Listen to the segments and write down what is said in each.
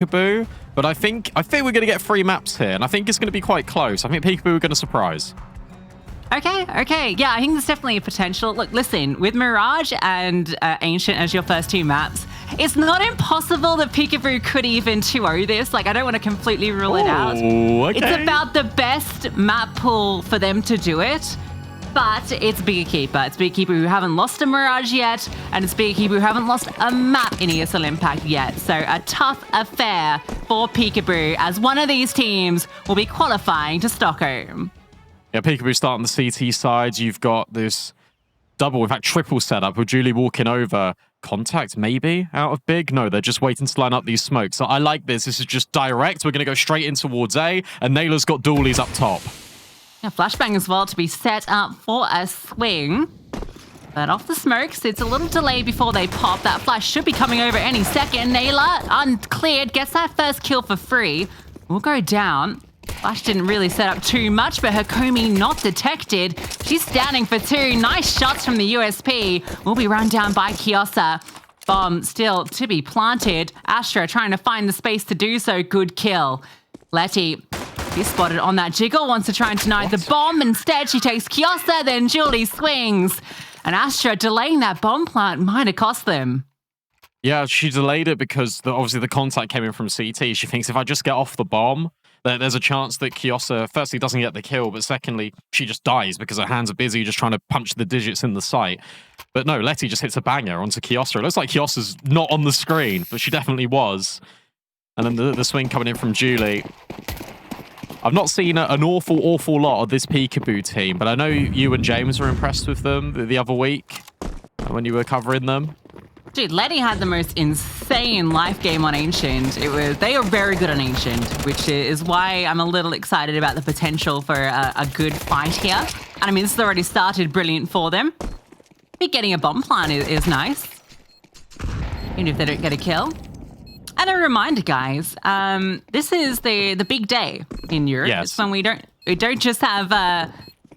Peekaboo, but I think we're going to get 3 maps here, and I think it's going to be quite close. I think Peekaboo are going to surprise. Okay. Yeah, I think there's definitely a potential. Look, listen, with Mirage and Ancient as your first 2 maps, it's not impossible that Peekaboo could even 2-0 this. Like, I don't want to completely rule it out. Okay. It's about the best map pool for them to do it. But it's EQUIPA. It's EQUIPA who haven't lost a Mirage yet, and it's EQUIPA who haven't lost a map in ESL Impact yet. So a tough affair for Peekaboo, as one of these teams will be qualifying to Stockholm. Yeah, Peekaboo starting the CT side. You've got this double, in fact, triple setup with Julie walking over. Contact, maybe, out of Big? No, they're just waiting to line up these smokes. So I like this. This is just direct. We're going to go straight in towards A, and Nayla's got dualies up top. Yeah, flashbang as well to be set up for a swing. But off the smokes, it's a little delay before they pop. That flash should be coming over any second. Nayla, uncleared, gets that first kill for free. Will go down. Flash didn't really set up too much, but Hakomi not detected. She's standing for 2. Nice shots from the USP. Will be run down by Kiosa. Bomb still to be planted. Astra trying to find the space to do so. Good kill. Letty, she's spotted on that jiggle, wants to try and deny the bomb. Instead, she takes Kiosa, then Julie swings. And Astra delaying that bomb plant might have cost them. Yeah, she delayed it because obviously the contact came in from CT. She thinks if I just get off the bomb, there's a chance that Kiosa, firstly, doesn't get the kill, but secondly, she just dies because her hands are busy just trying to punch the digits in the site. But no, Letty just hits a banger onto Kiosa. It looks like Kiosa's not on the screen, but she definitely was. And then the swing coming in from Julie. I've not seen an awful lot of this Peekaboo team, but I know you and James were impressed with them the other week when you were covering them. Dude, Letty had the most insane life game on Ancient. They are very good on Ancient, which is why I'm a little excited about the potential for a good fight here. And I mean, this has already started brilliant for them. I think getting a bomb plant is nice, even if they don't get a kill. And a reminder, guys, this is the big day in Europe. Yes. It's when we don't just have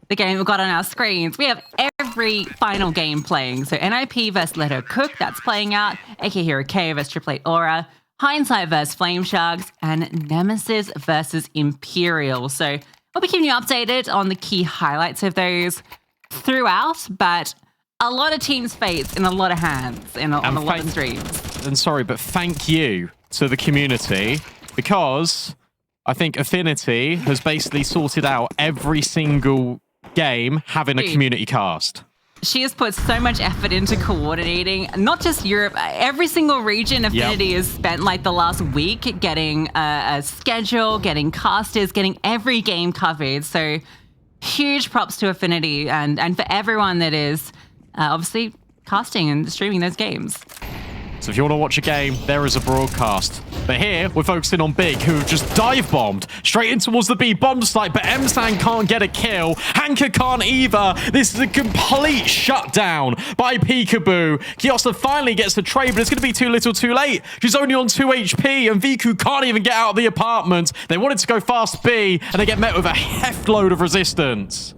the game we've got on our screens. We have every final game playing. So NIP versus Let Her Cook, that's playing out. AK Hero K versus Triple Eight Aura. Hindsight versus Flame Sharks. And Nemesis versus Imperial. So we'll be keeping you updated on the key highlights of those throughout. But a lot of teams face in a lot of hands on a lot of streams. And sorry, but thank you to the community, because I think Affinity has basically sorted out every single game having a community cast. She has put so much effort into coordinating, not just Europe, every single region. Affinity has spent like the last week getting a schedule, getting casters, getting every game covered. So huge props to Affinity and for everyone that is obviously casting and streaming those games. So if you want to watch a game, there is a broadcast. But here, we're focusing on Big, who have just dive bombed straight in towards the B bomb site, but M-San can't get a kill. Hanka can't either. This is a complete shutdown by Peekaboo. Kiosa finally gets the trade, but it's going to be too little too late. She's only on 2 HP, and Viku can't even get out of the apartment. They wanted to go fast B, and they get met with a heft load of resistance.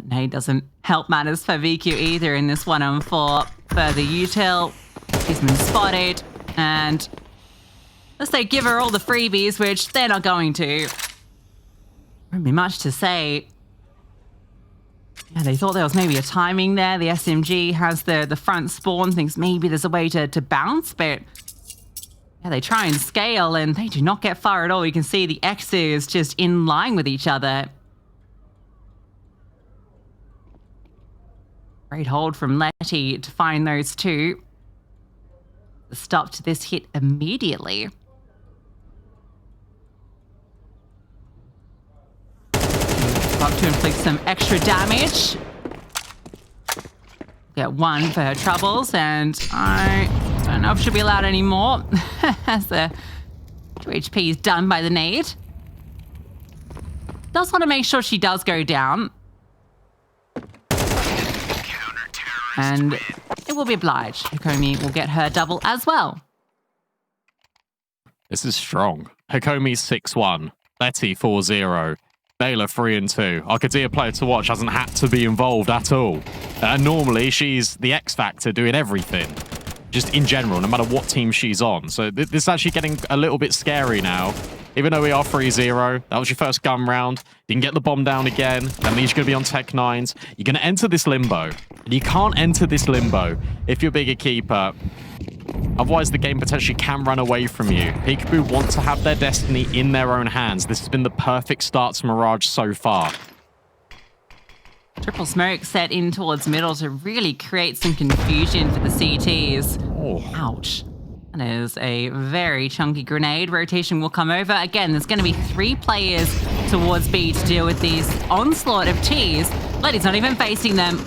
Nade doesn't help matters for VQ either in this 1-on-4. Further util. He's been spotted, and let's say give her all the freebies, which they're not going to. Wouldn't be much to say. Yeah, they thought there was maybe a timing there. The SMG has the front spawn, thinks maybe there's a way to bounce, but yeah, they try and scale, and they do not get far at all. You can see the X's just in line with each other. Great hold from Letty to find those two. Stopped this hit immediately. About to inflict some extra damage. Get 1 for her troubles, and I don't know if she'll be allowed any more. As the 2 HP is done by the nade. Does want to make sure she does go down. And it will be obliged. Hakomi will get her double as well. This is strong. Hakomi 6-1. Letty 4-0. Nayla 3-2. Arcadia player to watch hasn't had to be involved at all. And normally she's the X Factor doing everything. just in general, no matter what team she's on. So this is actually getting a little bit scary now. Even though we are 3-0, that was your first gun round. Didn't get the bomb down again. That means you're going to be on Tech 9s. You're going to enter this limbo. And you can't enter this limbo if you're bigger keeper. Otherwise, the game potentially can run away from you. Peekaboo want to have their destiny in their own hands. This has been the perfect start to Mirage so far. Triple smoke set in towards middle to really create some confusion for the CTs. Oh. Ouch. That is a very chunky grenade. Rotation will come over. Again, there's going to be 3 players towards B to deal with these onslaught of Ts. Letty's not even facing them.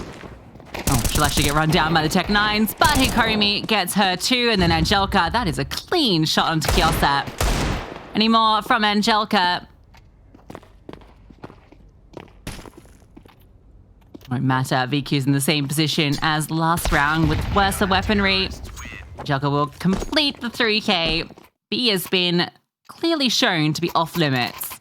Oh, she'll actually get run down by the Tech 9s, but Hikomi gets her too, and then Angelica. That is a clean shot onto Kiosat. Any more from Angelica? Won't matter. VQ's in the same position as last round with worse weaponry. Angelica will complete the 3K. B has been clearly shown to be off limits.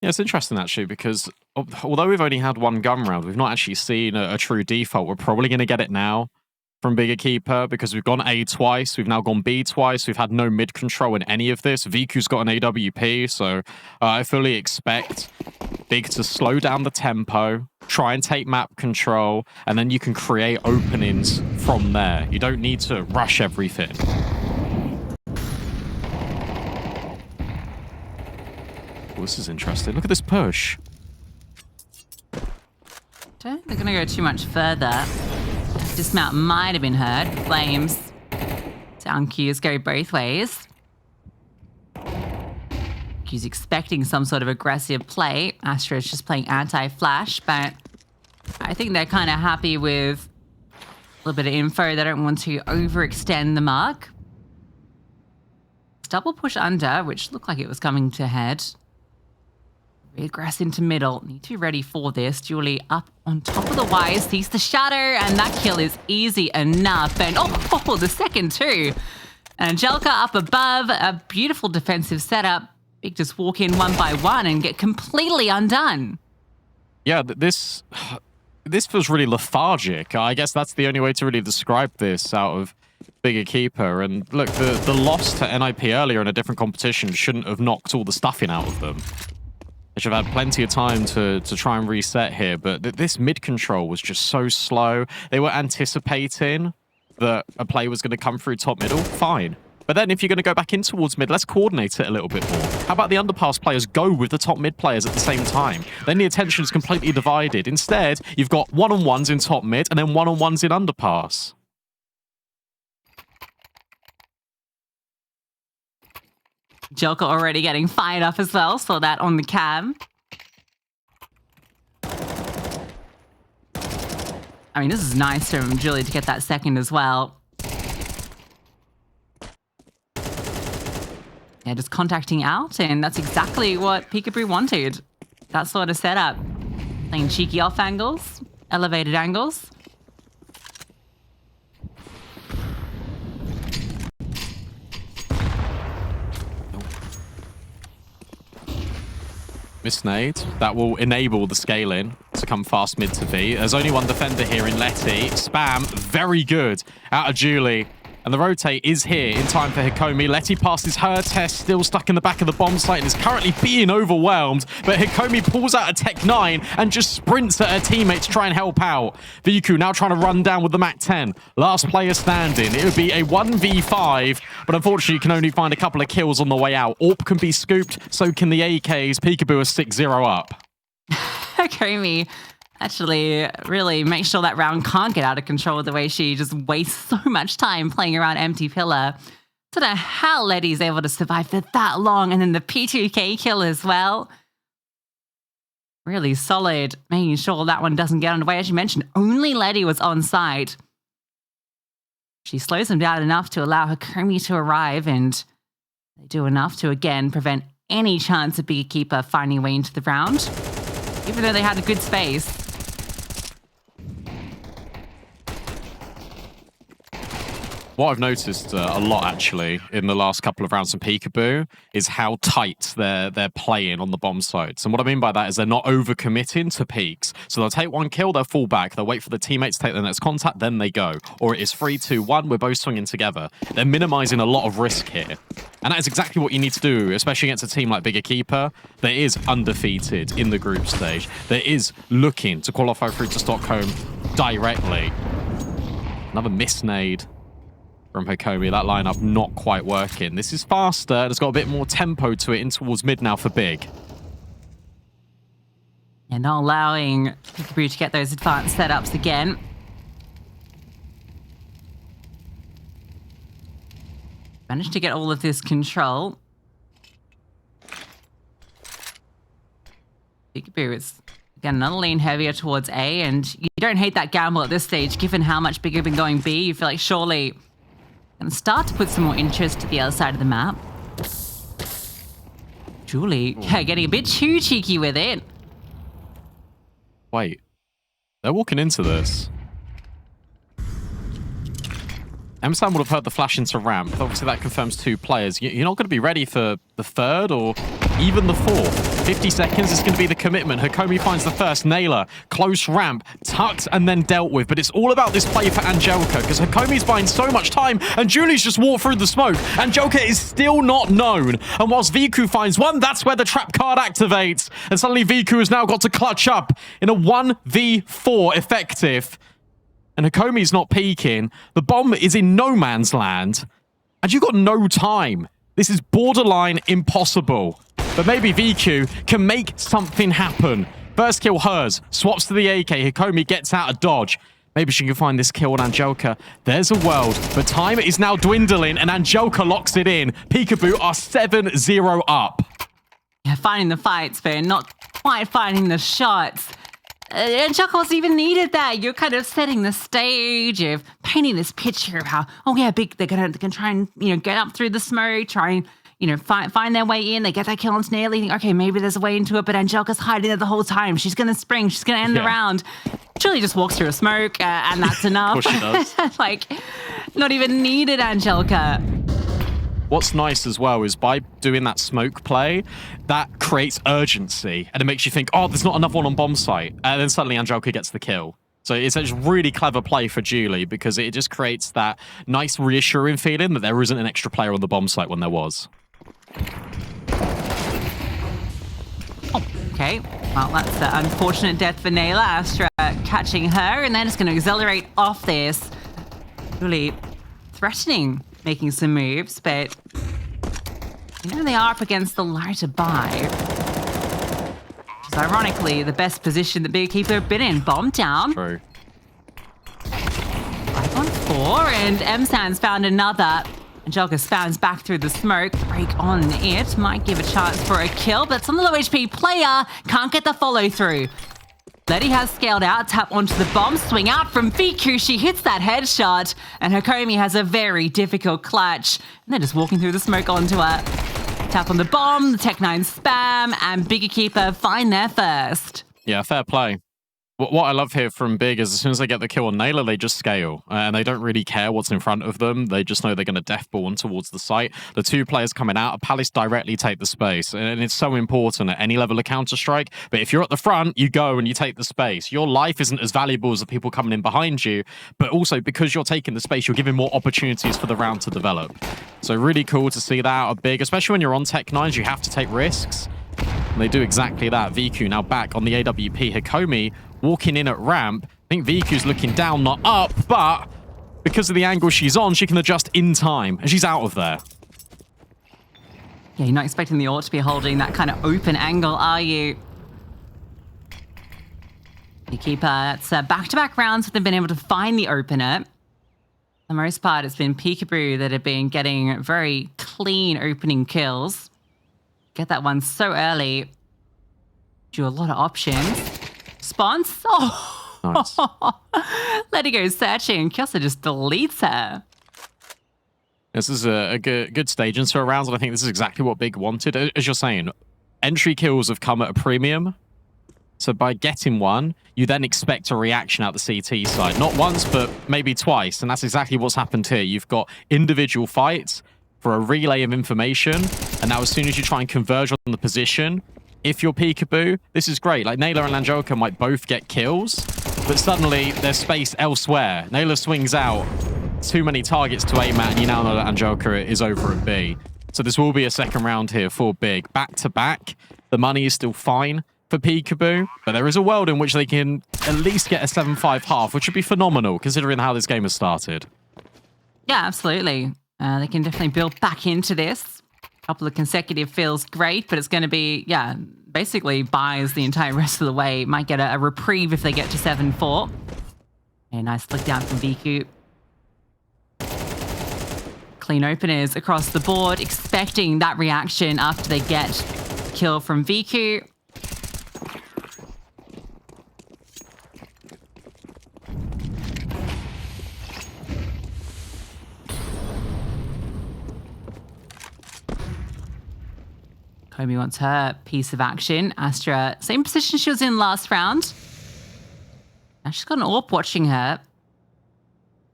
Yeah, it's interesting actually because although we've only had 1 gun round, we've not actually seen a true default. We're probably going to get it now from bigger keeper because we've gone A twice, we've now gone B twice, we've had no mid control in any of this. VQ's got an AWP, so I fully expect Big to slow down the tempo, try and take map control, and then you can create openings from there. You don't need to rush everything. Oh, this is interesting. Look at this push. Don't think they're going to go too much further. Dismount might have been heard. Flames. Sound cues go both ways. He's expecting some sort of aggressive play. Astra is just playing anti-flash, but I think they're kind of happy with a little bit of info. They don't want to overextend the mark. Double push under, which looked like it was coming to head. Regress into middle. Need to be ready for this. Julie up on top of the wires, sees the shadow, and that kill is easy enough. And oh, the second too. Angelica up above. A beautiful defensive setup. Big just walk in 1 by 1 and get completely undone. Yeah, this feels really lethargic. I guess that's the only way to really describe this out of bigger keeper. And look, the loss to NIP earlier in a different competition shouldn't have knocked all the stuffing out of them. They should have had plenty of time to try and reset here, but this mid control was just so slow. They were anticipating that a play was going to come through top middle, fine. But then if you're going to go back in towards mid, let's coordinate it a little bit more. How about the underpass players go with the top mid players at the same time? Then the attention is completely divided. Instead, you've got one-on-ones in top mid and then one-on-ones in underpass. Joker already getting fired up as well. Saw that on the cam. I mean, this is nice from Julie to get that second as well. Yeah, just contacting out, and that's exactly what Peekaboo wanted. That sort of setup. Playing cheeky off angles, elevated angles. Miss nade. That will enable the scaling to come fast mid to B. There's only one defender here in Letty. Spam, very good out of Julie. And the rotate is here in time for Hikomi. Letty passes her test, still stuck in the back of the bomb site and is currently being overwhelmed. But Hikomi pulls out a Tech 9 and just sprints at her teammate to try and help out. VQ now trying to run down with the Mac 10. Last player standing. It would be a 1v5, but unfortunately you can only find a couple of kills on the way out. AWP can be scooped, so can the AKs. Peekaboo is 6-0 up. Hikomi actually really make sure that round can't get out of control the way she just wastes so much time playing around empty pillar. Don't know how Letty's able to survive for that long, and then the P2K kill as well. Really solid, making sure that one doesn't get underway. As you mentioned, only Letty was on site. She slows them down enough to allow Hikomi to arrive, and they do enough to again prevent any chance of Big Keeper finding a way into the round, even though they had a good space. What I've noticed a lot, actually, in the last couple of rounds from Peekaboo is how tight they're playing on the bomb sites. And what I mean by that is they're not overcommitting to peaks. So they'll take one kill, they'll fall back, they'll wait for the teammates to take the next contact, then they go. Or it is 3, 2, 1, we're both swinging together. They're minimizing a lot of risk here. And that is exactly what you need to do, especially against a team like EQUIPA that is undefeated in the group stage, that is looking to qualify through to Stockholm directly. Another misnade from Hikomi. That lineup not quite working. This is faster. It's got a bit more tempo to it in towards mid now for Big. And not allowing Peekaboo to get those advanced setups again. Managed to get all of this control. Peekaboo is, again, another lean heavier towards A, and you don't hate that gamble at this stage, given how much Big have been going B. You feel like surely going to start to put some more interest to the other side of the map. Julie, yeah, getting a bit too cheeky with it. Wait. They're walking into this. M-Sam would have heard the flash into ramp. Obviously, that confirms 2 players. You're not going to be ready for the 3rd or even the 4th. 50 seconds is going to be the commitment. Hikomi finds the first nailer. Close ramp, tucked and then dealt with. But it's all about this play for Angelika because Hikomi's buying so much time and Julie's just walked through the smoke. Angelika is still not known. And whilst Viku finds one, that's where the trap card activates. And suddenly Viku has now got to clutch up in a 1v4 effective. And Hikomi's not peeking. The bomb is in no man's land. And you've got no time. This is borderline impossible. But maybe VQ can make something happen. First kill hers. Swaps to the AK. Hikomi gets out of dodge. Maybe she can find this kill on Angelika. There's a world. But time is now dwindling. And Angelika locks it in. Peekaboo are 7-0 up. Yeah, finding the fights, but not quite finding the shots. Angelika wasn't even needed that. You're kind of setting the stage of painting this picture of how, oh yeah, Big, they're gonna try and, get up through the smoke, try and, find their way in. They get that kill on Snail. You think, okay, maybe there's a way into it, but Angelika's hiding there the whole time. She's gonna spring. She's gonna end the round. Julie just walks through a smoke, and that's enough. Of course she does. Like, not even needed Angelika. What's nice as well is by doing that smoke play, that creates urgency and it makes you think, oh, there's not another one on bomb site. And then suddenly Angelika gets the kill. So it's a really clever play for Julie because it just creates that nice reassuring feeling that there isn't an extra player on the bomb site when there was. Oh, okay. Well, that's an unfortunate death for Naila. Astra catching her and then it's going to accelerate off this. Julie threatening making some moves, but they are up against the lighter buy. Which is ironically the best position that EQUIPA have been in. Bomb down. True. 5 on 4, and M-San's found another. Angelika spams back through the smoke. Break on it. Might give a chance for a kill, but it's on the low HP player. Can't get the follow through. Letty has scaled out, tap onto the bomb, swing out from Viku. She hits that headshot, and Hikomi has a very difficult clutch. And they're just walking through the smoke onto her. Tap on the bomb, the Tech-9 spam, and EQUIPA find their first. Yeah, fair play. What I love here from Big is as soon as they get the kill on Naylor, they just scale. And they don't really care what's in front of them. They just know they're going to deathball towards the site. The 2 players coming out, Palace directly take the space. And it's so important at any level of Counter-Strike. But if you're at the front, you go and you take the space. Your life isn't as valuable as the people coming in behind you. But also, because you're taking the space, you're giving more opportunities for the round to develop. So really cool to see that out of Big. Especially when you're on Tech-9s, you have to take risks. And they do exactly that. Viku now back on the AWP. Hikomi walking in at ramp. I think Viku's looking down, not up, but because of the angle she's on, she can adjust in time, and she's out of there. Yeah, you're not expecting the ult to be holding that kind of open angle, are you? EQUIPA, it's back-to-back rounds where they've been able to find the opener. For the most part, it's been Peekaboo that have been getting very clean opening kills. Get that one so early. Do a lot of options. Spawns. Oh. Nice. Let it go searching. Kyosa just deletes her. This is a good stage into a round, and I think this is exactly what Big wanted. As you're saying, entry kills have come at a premium. So by getting one, you then expect a reaction out the CT side. Not once, but maybe twice. And that's exactly what's happened here. You've got individual fights for a relay of information. And now as soon as you try and converge on the position, if you're Peekaboo, this is great. Like Naylor and Angelica might both get kills, but suddenly there's space elsewhere. Naylor swings out, too many targets to aim at, and you now know that Angelica is over at B. So this will be a second round here for Big. Back to back, the money is still fine for Peekaboo, but there is a world in which they can at least get a 7-5 half, which would be phenomenal considering how this game has started. Yeah, absolutely. They can definitely build back into this. A couple of consecutive feels great, but it's going to be, yeah, basically buys the entire rest of the way. Might get a reprieve if they get to 7-4. A nice flick down from VQ. Clean openers across the board, expecting that reaction after they get kill from VQ. Komi wants her piece of action. Astra, same position she was in last round. Now she's got an AWP watching her.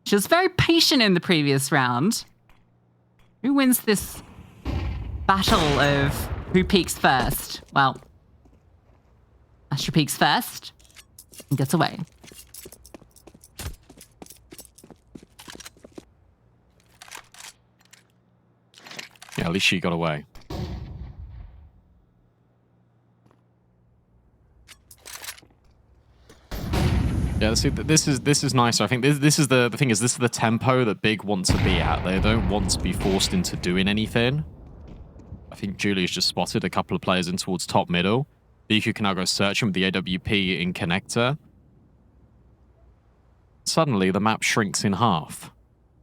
She was very patient in the previous round. Who wins this battle of who peeks first? Well, Astra peeks first and gets away. Yeah, at least she got away. Yeah, see, this is nicer. I think this is the thing is this is the tempo that Big want to be at. They don't want to be forced into doing anything. I think Julie's just spotted a couple of players in towards top middle. VQ can now go searching with the AWP in connector. Suddenly, the map shrinks in half.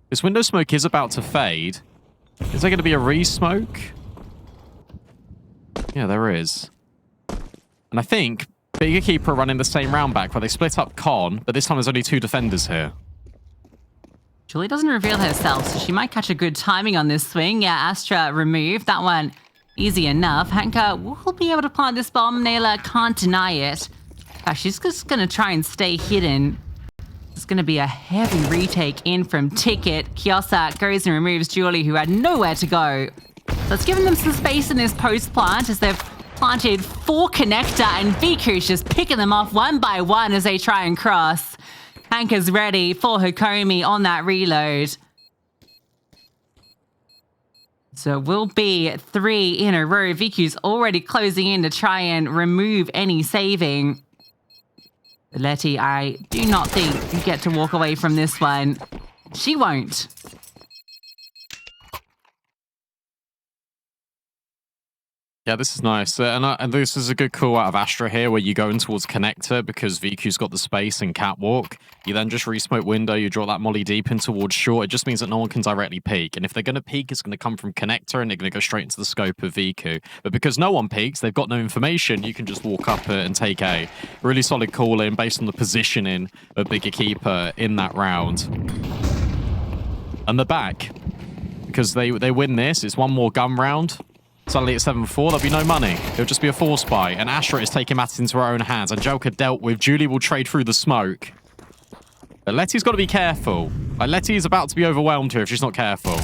This window smoke is about to fade. Is there going to be a re-smoke? Yeah, there is. And I think Big EQUIPA running the same round back where they split up Con, but this time there's only 2 defenders here. Julie doesn't reveal herself, so she might catch a good timing on this swing. Yeah, Astra removed. That one easy enough. Hanka will be able to plant this bomb. Naylor can't deny it. She's just going to try and stay hidden. It's going to be a heavy retake in from Ticket. Kiosa goes and removes Julie, who had nowhere to go. So it's given them some space in this post plant as they've planted 4 connector, and VQ's just picking them off one by one as they try and cross. Hanka's ready for Hakomi on that reload. So it will be 3 in a row. VQ's already closing in to try and remove any saving. Letty, I do not think you get to walk away from this one. She won't. Yeah, this is nice. And this is a good call out of Astra here where you go in towards connector because VQ's got the space and catwalk. You then just re-smoke window, you draw that molly deep in towards short. It just means that no one can directly peek. And if they're going to peek, it's going to come from connector and they're going to go straight into the scope of VQ. But because no one peeks, they've got no information, you can just walk up and take A. Really solid call in based on the positioning of Big EQUIPA in that round. And the back, because they win this, it's one more gun round. Suddenly at 7-4, there'll be no money. It'll just be a force buy. And Astra is taking matters into her own hands. Angelica dealt with. Julie will trade through the smoke. But Letty's got to be careful. Like, Letty is about to be overwhelmed here if she's not careful.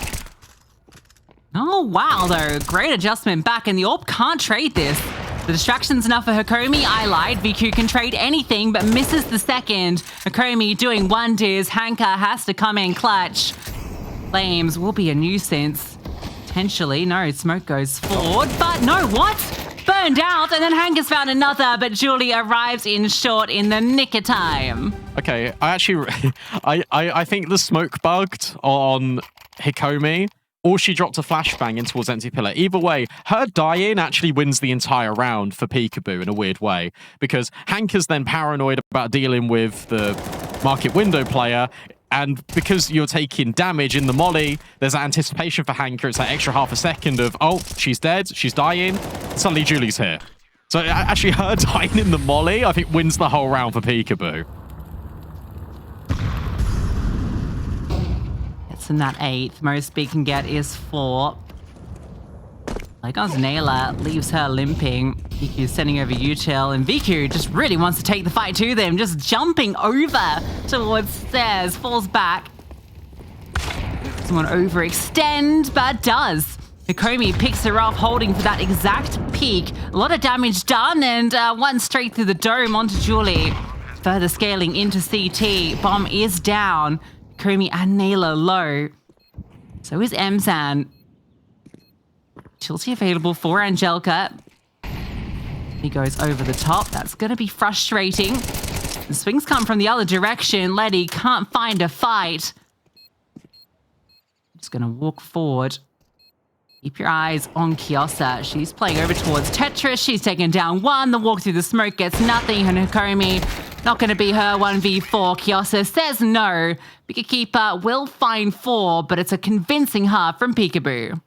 Oh, wow, though. Great adjustment back, and the AWP can't trade this. The distraction's enough for Hakomi. I lied. VQ can trade anything, but misses the second. Hakomi doing wonders. Hanka has to come in clutch. Flames will be a nuisance. Potentially. No, smoke goes forward, but no, what? Burned out, and then Hanka's found another, but Julie arrives in short in the nick of time. Okay, I actually, I think the smoke bugged on Hakomi, or she dropped a flashbang in towards empty pillar. Either way, her die-in actually wins the entire round for Peekaboo in a weird way, because Hanka's then paranoid about dealing with the market window player. And because you're taking damage in the molly, there's that anticipation for Hanka. It's that extra half a second of, oh, she's dead, she's dying. Suddenly Julie's here. So actually her dying in the molly, I think, wins the whole round for Peekaboo. It's in that 8th. Most Big can get is 4. Like as Naylor leaves her limping, Viku sending over Util, and Viku just really wants to take the fight to them, just jumping over towards stairs, falls back. Doesn't want to overextend, but does. Hikomi picks her off, holding for that exact peak. A lot of damage done, and one straight through the dome onto Julie. Further scaling into CT. Bomb is down. Hikomi and Naylor low. So is Mzan. Chilty available for Angelica. He goes over the top. That's going to be frustrating. The swings come from the other direction. Letty can't find a fight. Just going to walk forward. Keep your eyes on Kiosa. She's playing over towards Tetris. She's taken down one. The walk through the smoke gets nothing. And Hikomi, not going to be her 1v4. Kiosa says no. EQUIPA will find 4, but it's a convincing half from Peekaboo.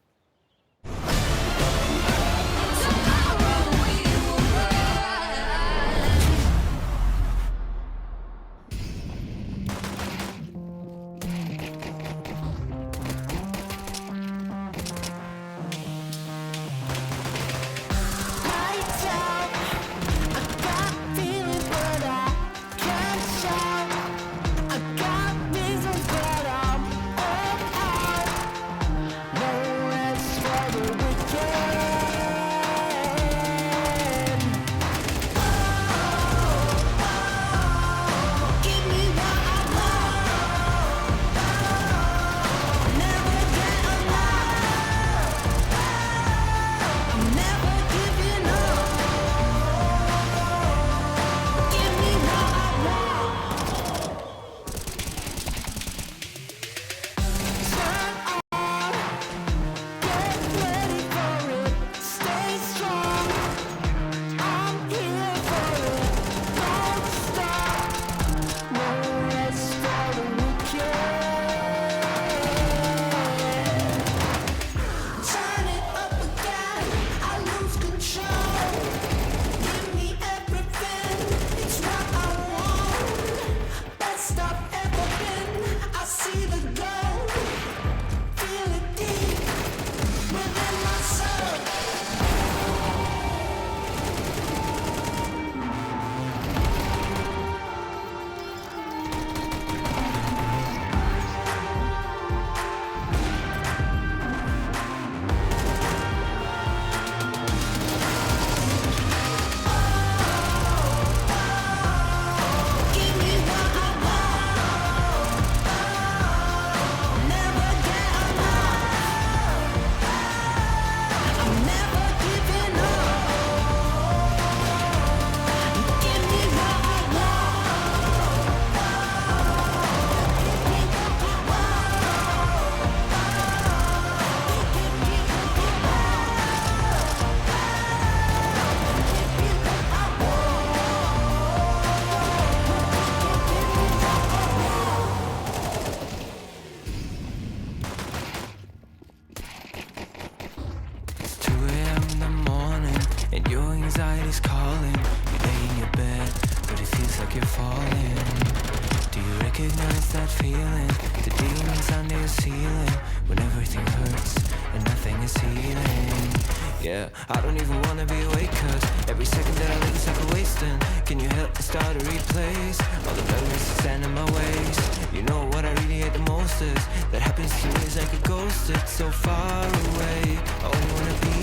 anxiety's calling. You lay in your bed, but it feels like you're falling. Do you recognize that feeling? The demons under your ceiling, when everything hurts and nothing is healing. Yeah, I don't even wanna be awake, cause every second that I live is like a wasting. Can you help me start a replace all the memories that stand in my ways? You know what I really hate the most is that happens to me is like a ghost. It's so far away, I only wanna be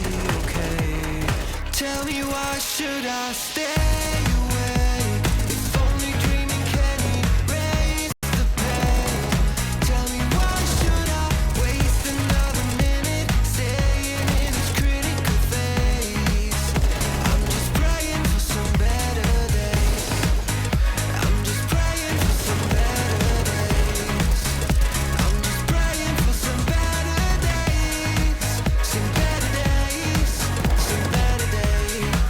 okay. Tell me, why should I stay away? If only dreaming can erase the pain. Tell me, why should I waste another minute staying in this critical phase? I'm just praying for some better days. I'm just praying for some better days. I'm just praying for some better days. Some better days. Some better days.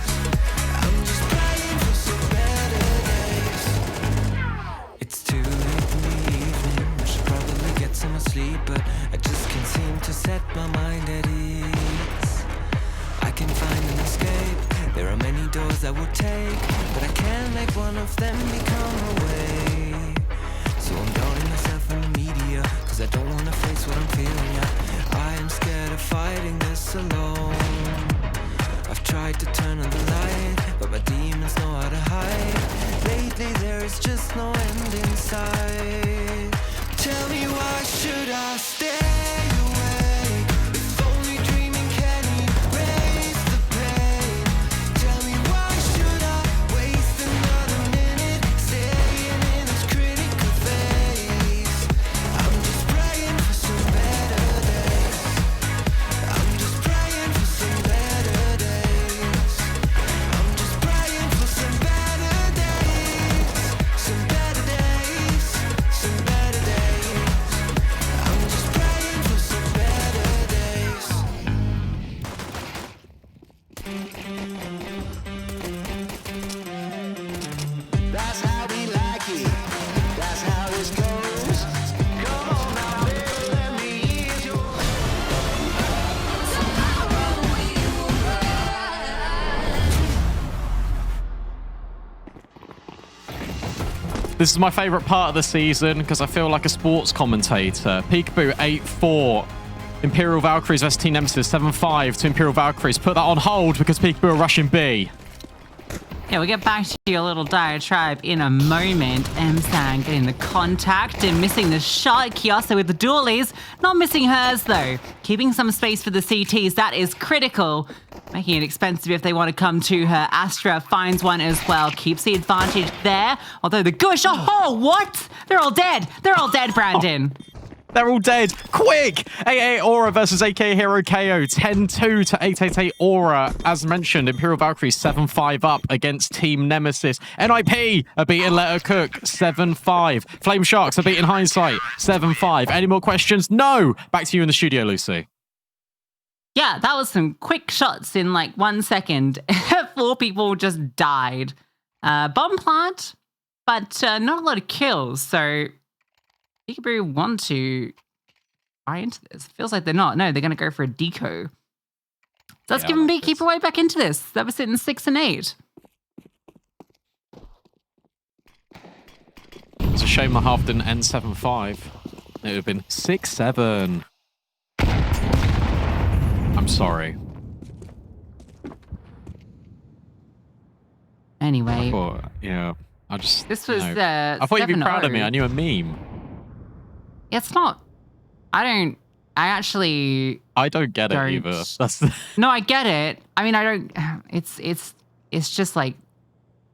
I'm just praying for some better days. It's too late in the evening, I should probably get some sleep, but I just can't seem to set my mind at ease. I can find an escape, there are many doors I would take, but I can't make one of them become a way. So I'm drowning myself in the media, cause I don't wanna face what I'm feeling yet. I am scared of fighting this alone. infinity, there is just no end in sight. Tell me, why should I stay awake? If only dreaming can erase the pain. Tell me, why should I waste another minute staying in this critical phase? I'm just praying for some better days. I'm just praying for some better days. I'm just praying for some better days. Some better days. Some better days. I'm just praying for some better days. That's how we like it. That's how this goes. Come on now, baby, let me ease your This is my favourite part of the season because I feel like a sports commentator. Peekaboo 8-4. Imperial Valkyries vs Team Nemesis 7-5 to Imperial Valkyries. Put that on hold because Peekaboo are rushing B. Yeah, we'll get back to your little diatribe in a moment. M-San getting the contact and missing the shot. Kiosa with the dualies. Not missing hers, though. Keeping some space for the CTs. That is critical. Making it expensive if they want to come to her. Astra finds one as well. Keeps the advantage there. Although the Gush... Oh, what? They're all dead. They're all dead, Brandon. They're all dead. Quick! 8-8 Aura versus AK Hero KO. 10-2 to 888 Aura. As mentioned, Imperial Valkyries 7-5 up against Team Nemesis. NIP are beating Let Her Cook 7-5. Flame Sharks are beating Hindsight 7-5. Any more questions? No! Back to you in the studio, Lucy. Yeah, that was some quick shots in like 1 second. 4 people just died. Bomb plant, but not a lot of kills. So Peekaboo want to buy into this. Feels like they're not. No, they're going to go for a deco. So let's give them Beekeeper way back into this. That was sitting 6 and 8. It's a shame the half didn't end 7-5. It would have been 6-7. I'm sorry. Anyway. Yeah. I just... This was I thought you'd be proud of me. 7-0. I knew a meme. It's not... I don't get it either. That's No, I get it. I mean, I don't... It's just like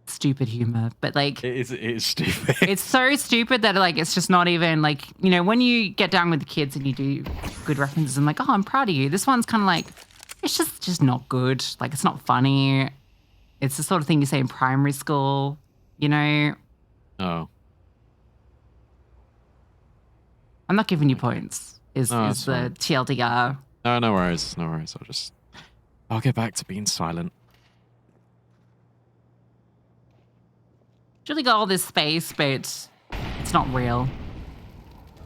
stupid humor, but like... It is stupid. It's so stupid that like it's just not even like, you know, when you get down with the kids and you do good references and like, oh, I'm proud of you. This one's kind of like, it's just not good. Like, it's not funny. It's the sort of thing you say in primary school, you know? Oh. I'm not giving you points, is the TLDR. No worries. No worries. I'll get back to being silent. Really got all this space, but it's not real.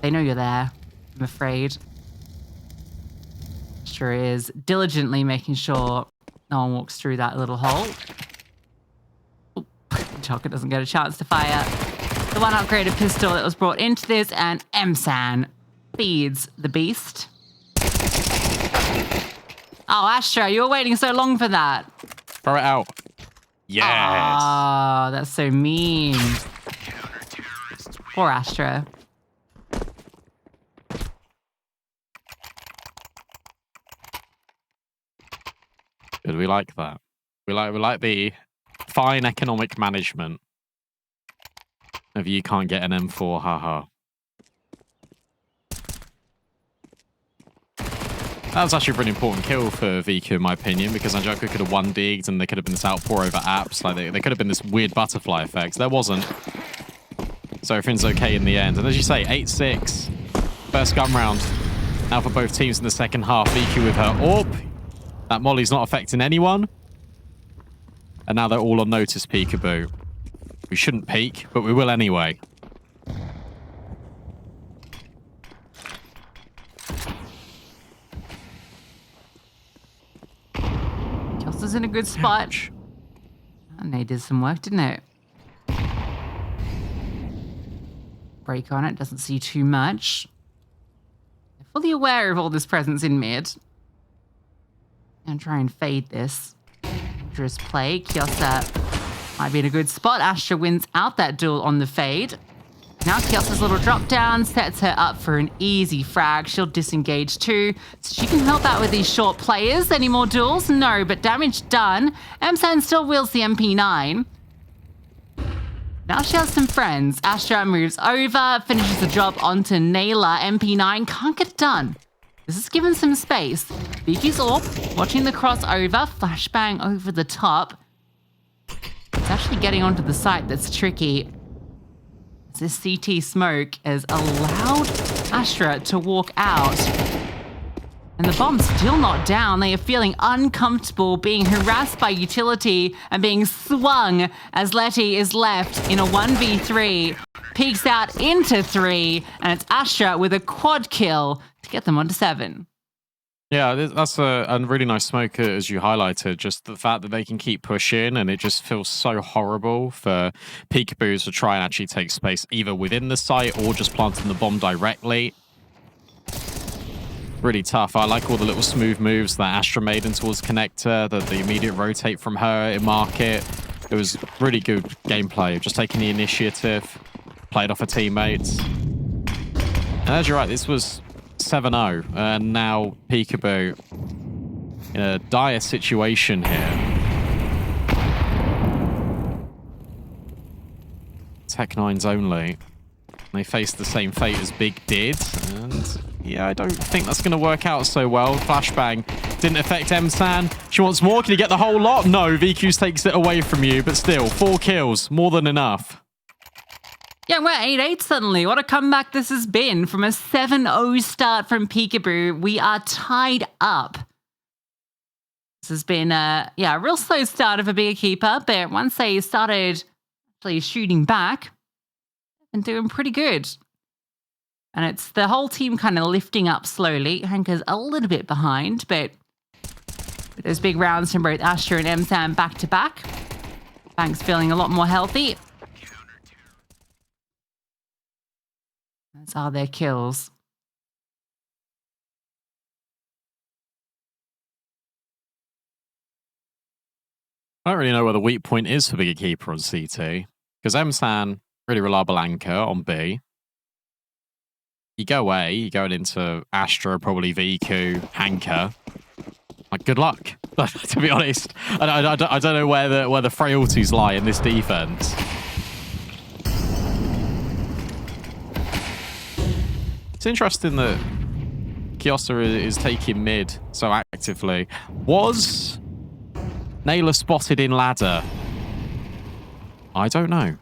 They know you're there, I'm afraid. Sure is. Diligently making sure no one walks through that little hole. Chalker doesn't get a chance to fire the one upgraded pistol that was brought into this, and M-San feeds the beast. Oh, Astra, you were waiting so long for that. Throw it out. Yes. Oh, that's so mean. Poor Astra. Good, we like that. We like the fine economic management of you can't get an M4, haha. That was actually a really important kill for VQ, in my opinion, because Anjoku could have one digged and they could have been this outpour over apps. Like they could have been this weird butterfly effect. There wasn't. So everything's okay in the end. And as you say, 8-6. First gun round. Now for both teams in the second half. VQ with her AWP. That molly's not affecting anyone. And now they're all on notice, Peekaboo. We shouldn't peek, but we will anyway. Kelsa's in a good spot. Ouch. And they did some work, didn't it? Break on it, doesn't see too much. They're fully aware of all this presence in mid. And try and fade this. Dangerous play. Kiosa Might be in a good spot. Astra wins out that duel on the fade. Now Kiosa's little drop down sets her up for an easy frag. She'll disengage too, so she can help out with these short players. Any more duels? No, but damage done. Msan still wields the MP9. Now she has some friends. Astra moves over, finishes the job onto Naylor. MP9 can't get it done. This is given some space. VQ's AWP, watching the crossover, flashbang over the top. It's actually getting onto the site that's tricky. This CT smoke has allowed Astra to walk out. And the bomb's still not down. They are feeling uncomfortable being harassed by utility and being swung as Letty is left in a 1v3. Peeks out into 3, and it's Astra with a quad kill to get them onto 7. Yeah, that's a really nice smoke, as you highlighted. Just the fact that they can keep pushing, and it just feels so horrible for Peekaboos to try and actually take space either within the site or just planting the bomb directly. Really tough. I like all the little smooth moves that Astra made in towards connector, the immediate rotate from her in market. It was really good gameplay, just taking the initiative, played off her teammates. And as you're right, this was 7-0, and now Peekaboo in a dire situation here. Tech9's only. They faced the same fate as Big did, and yeah, I don't think that's going to work out so well. Flashbang didn't affect Msan. She wants more. Can you get the whole lot? No, VQs takes it away from you, but still, 4 kills, more than enough. Yeah, we're 8-8 suddenly. What a comeback this has been. From a 7-0 start from Peekaboo, we are tied up. This has been a real slow start of a bigger keeper, but once they started actually shooting back, and doing pretty good. And it's the whole team kind of lifting up slowly. Hanka's a little bit behind, but with those big rounds from both Astra and Msan back to back, Bank's feeling a lot more healthy. That's all their kills. I don't really know where the weak point is for Bigger Keeper on CT, because Msan, really reliable anchor on B. You go away, you're going into Astra, probably VQ, Hanka. Like, good luck, to be honest. I don't know where the frailties lie in this defense. It's interesting that Kiosa is taking mid so actively. Was Naylor spotted in ladder? I don't know.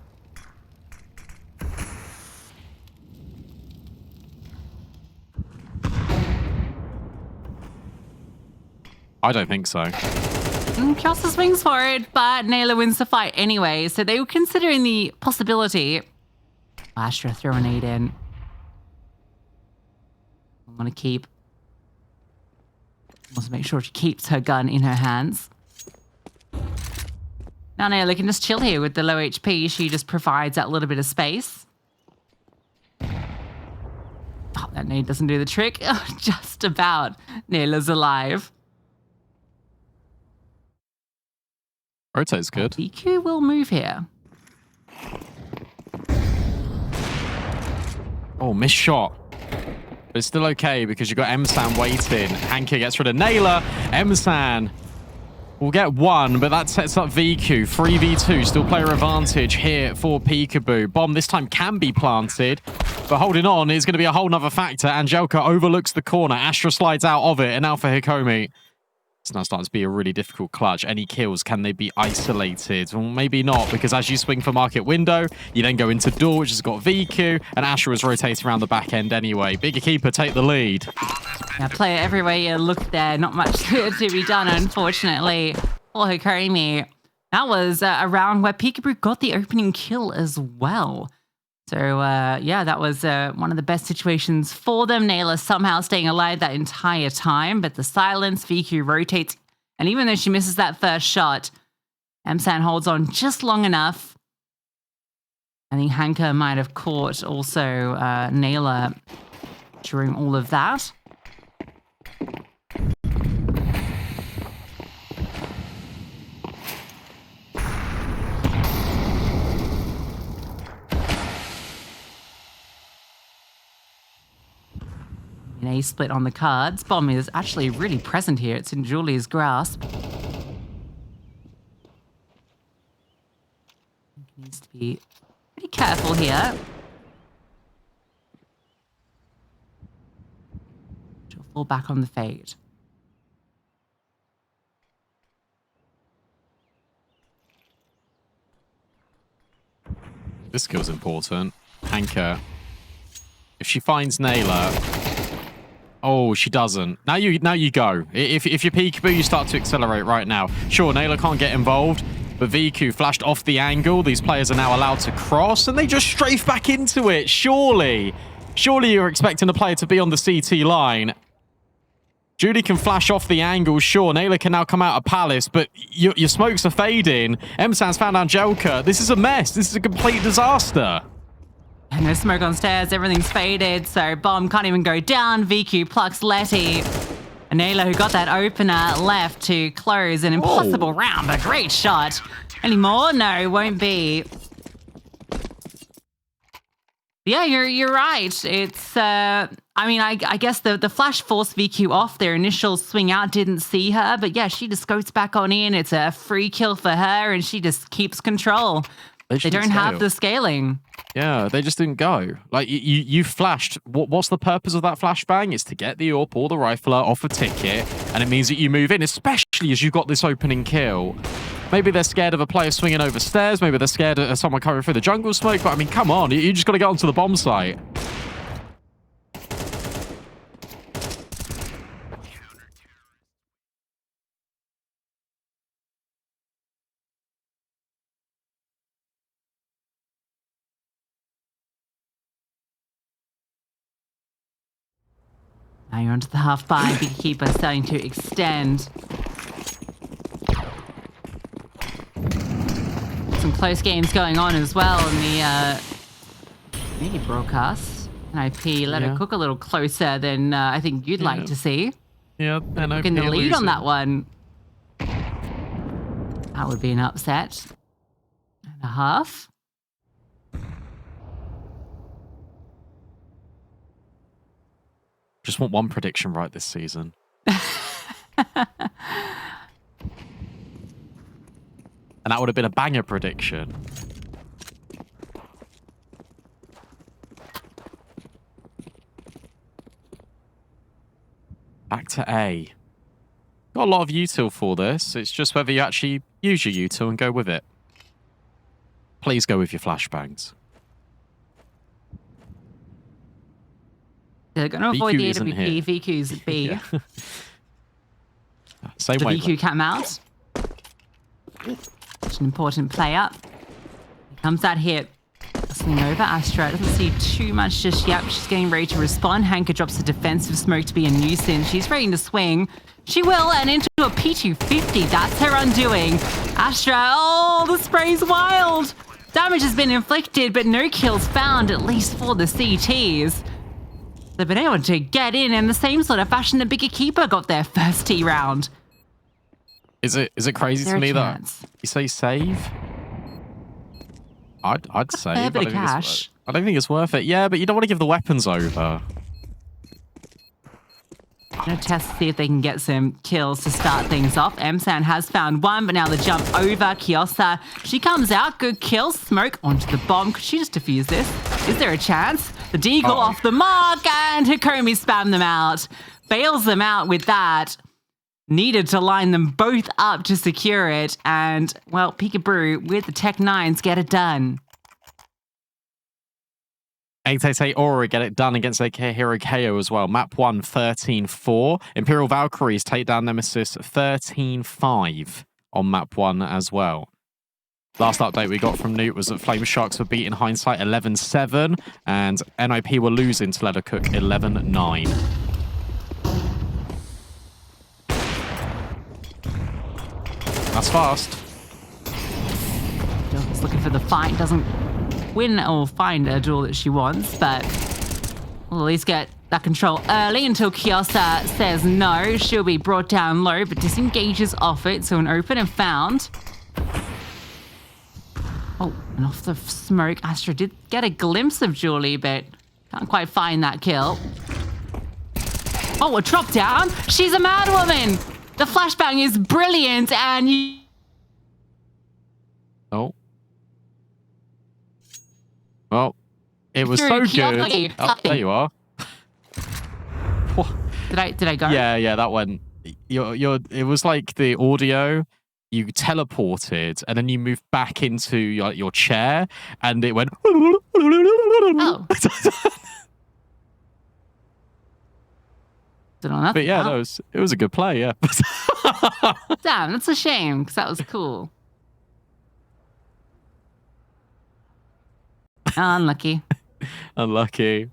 I don't think so. Kiosa swings for it, but Naylor wins the fight anyway, so they were considering the possibility. Astra throw an 8 in. I want to make sure she keeps her gun in her hands. Now Naylor can just chill here with the low HP. She just provides that little bit of space. Oh, that nade doesn't do the trick. Oh, just about. Naylor's alive. Rotate's good. EQ will move here. Oh, missed shot. But it's still okay because you've got Msan waiting. Hanka gets rid of Naylor. Msan will get 1, but that sets up VQ. 3v2, still player advantage here for Peekaboo. Bomb this time can be planted, but holding on is going to be a whole nother factor. Angelka overlooks the corner. Astra slides out of it, and now for Hikomi. It's now starting to be a really difficult clutch. Any kills, can they be isolated? Well, maybe not, because as you swing for market window, you then go into door, which has got VQ, and Astra is rotating around the back end anyway. Bigger Keeper take the lead. Yeah, player everywhere you look there. Not much to be done, unfortunately, for Hikomi. That was a round where Peekaboo got the opening kill as well. So, yeah, that was one of the best situations for them. Naylor somehow staying alive that entire time, but the silence, VQ rotates, and even though she misses that first shot, Msan holds on just long enough. I think Hanka might have caught also Naylor during all of that. An A split on the cards. Bomb is actually really present here. It's in Julie's grasp. Needs to be pretty careful here. She'll fall back on the fade. This skill's important. Anchor. If she finds Naylor... Oh, she doesn't. Now you go. If you're Peekaboo, you start to accelerate right now. Sure, Naylor can't get involved, but VQ flashed off the angle. These players are now allowed to cross, and they just strafe back into it. Surely you're expecting a player to be on the CT line. Julie can flash off the angle, sure. Naylor can now come out of Palace, but your smokes are fading. Msan's found Angelka. This is a mess. This is a complete disaster. And no smoke on stairs, everything's faded, so Bomb can't even go down. VQ plucks Letty. And Naylor, who got that opener, left to close an impossible round, but great shot. Any more? No, won't be. Yeah, you're right. It's, I mean, I guess the flash forced VQ off. Their initial swing out didn't see her, but yeah, she just goes back on in. It's a free kill for her, and she just keeps control. They don't have the scaling. Yeah, they just didn't go. Like, you flashed. What's the purpose of that flashbang? It's to get the AWP or the rifler off a ticket, and it means that you move in, especially as you got this opening kill. Maybe they're scared of a player swinging over stairs. Maybe they're scared of someone coming through the jungle smoke. But, I mean, come on. You just got to get onto the bomb site. Now you're onto the half bind. Beekeeper starting to extend. Some close games going on as well in the media broadcast. NIP let her cook a little closer than I think you'd like to see. Yeah, NIP in the lead on that one. That would be an upset. And a half. Just want one prediction right this season. And that would have been a banger prediction. Back to A. Got a lot of util for this. It's just whether you actually use your util and go with it. Please go with your flashbangs. They're going to avoid the isn't AWP. VQ's B. Yeah. Same The way. VQ cam out. Such an important player. Here comes that hit. Swing over. Astra doesn't see too much just yet. She's getting ready to respond. Hanker drops a defensive smoke to be a nuisance. She's ready to swing. She will, and into a P250. That's her undoing. Astra, oh, the spray's wild. Damage has been inflicted, but no kills found, at least for the CTs. They've been able to get in the same sort of fashion that EQUIPA got their first T round. Is it crazy to me that you say save? I'd save. A bit of cash. I don't think it's worth it. Yeah, but you don't want to give the weapons over. I'm going to test to see if they can get some kills to start things off. Msan has found one, but now the jump over. Kiosa, she comes out. Good kill. Smoke onto the bomb. Could she just defuse this? Is there a chance? The deagle off the mark, and Hikomi spammed them out. Bails them out with that. Needed to line them both up to secure it. And, well, Peekaboo with the Tech 9s get it done. 888 Aura get it done against AK Hero KO as well. Map 1, 13-4. Imperial Valkyries take down Nemesis 13-5 on map 1 as well. Last update we got from Newt was that Flame Sharks were beating Hindsight 11-7 and NIP were losing to Let Her Cook 11-9. That's fast. Is looking for the fight. Doesn't win or find a duel that she wants, but we'll at least get that control early until Kiosa says no. She'll be brought down low, but disengages off it, so an open and found. Oh, and off the smoke, Astra did get a glimpse of Julie, but can't quite find that kill. Oh, a drop down. She's a mad woman. The flashbang is brilliant, and you... Oh. Well, it was so Through good. Kyoto. Oh, there you are. Did I go? Yeah, that went. It was like the audio. You teleported, and then you moved back into your chair, and it went. Oh. But yeah, no, it was a good play, yeah. Damn, that's a shame, because that was cool. Unlucky. Unlucky.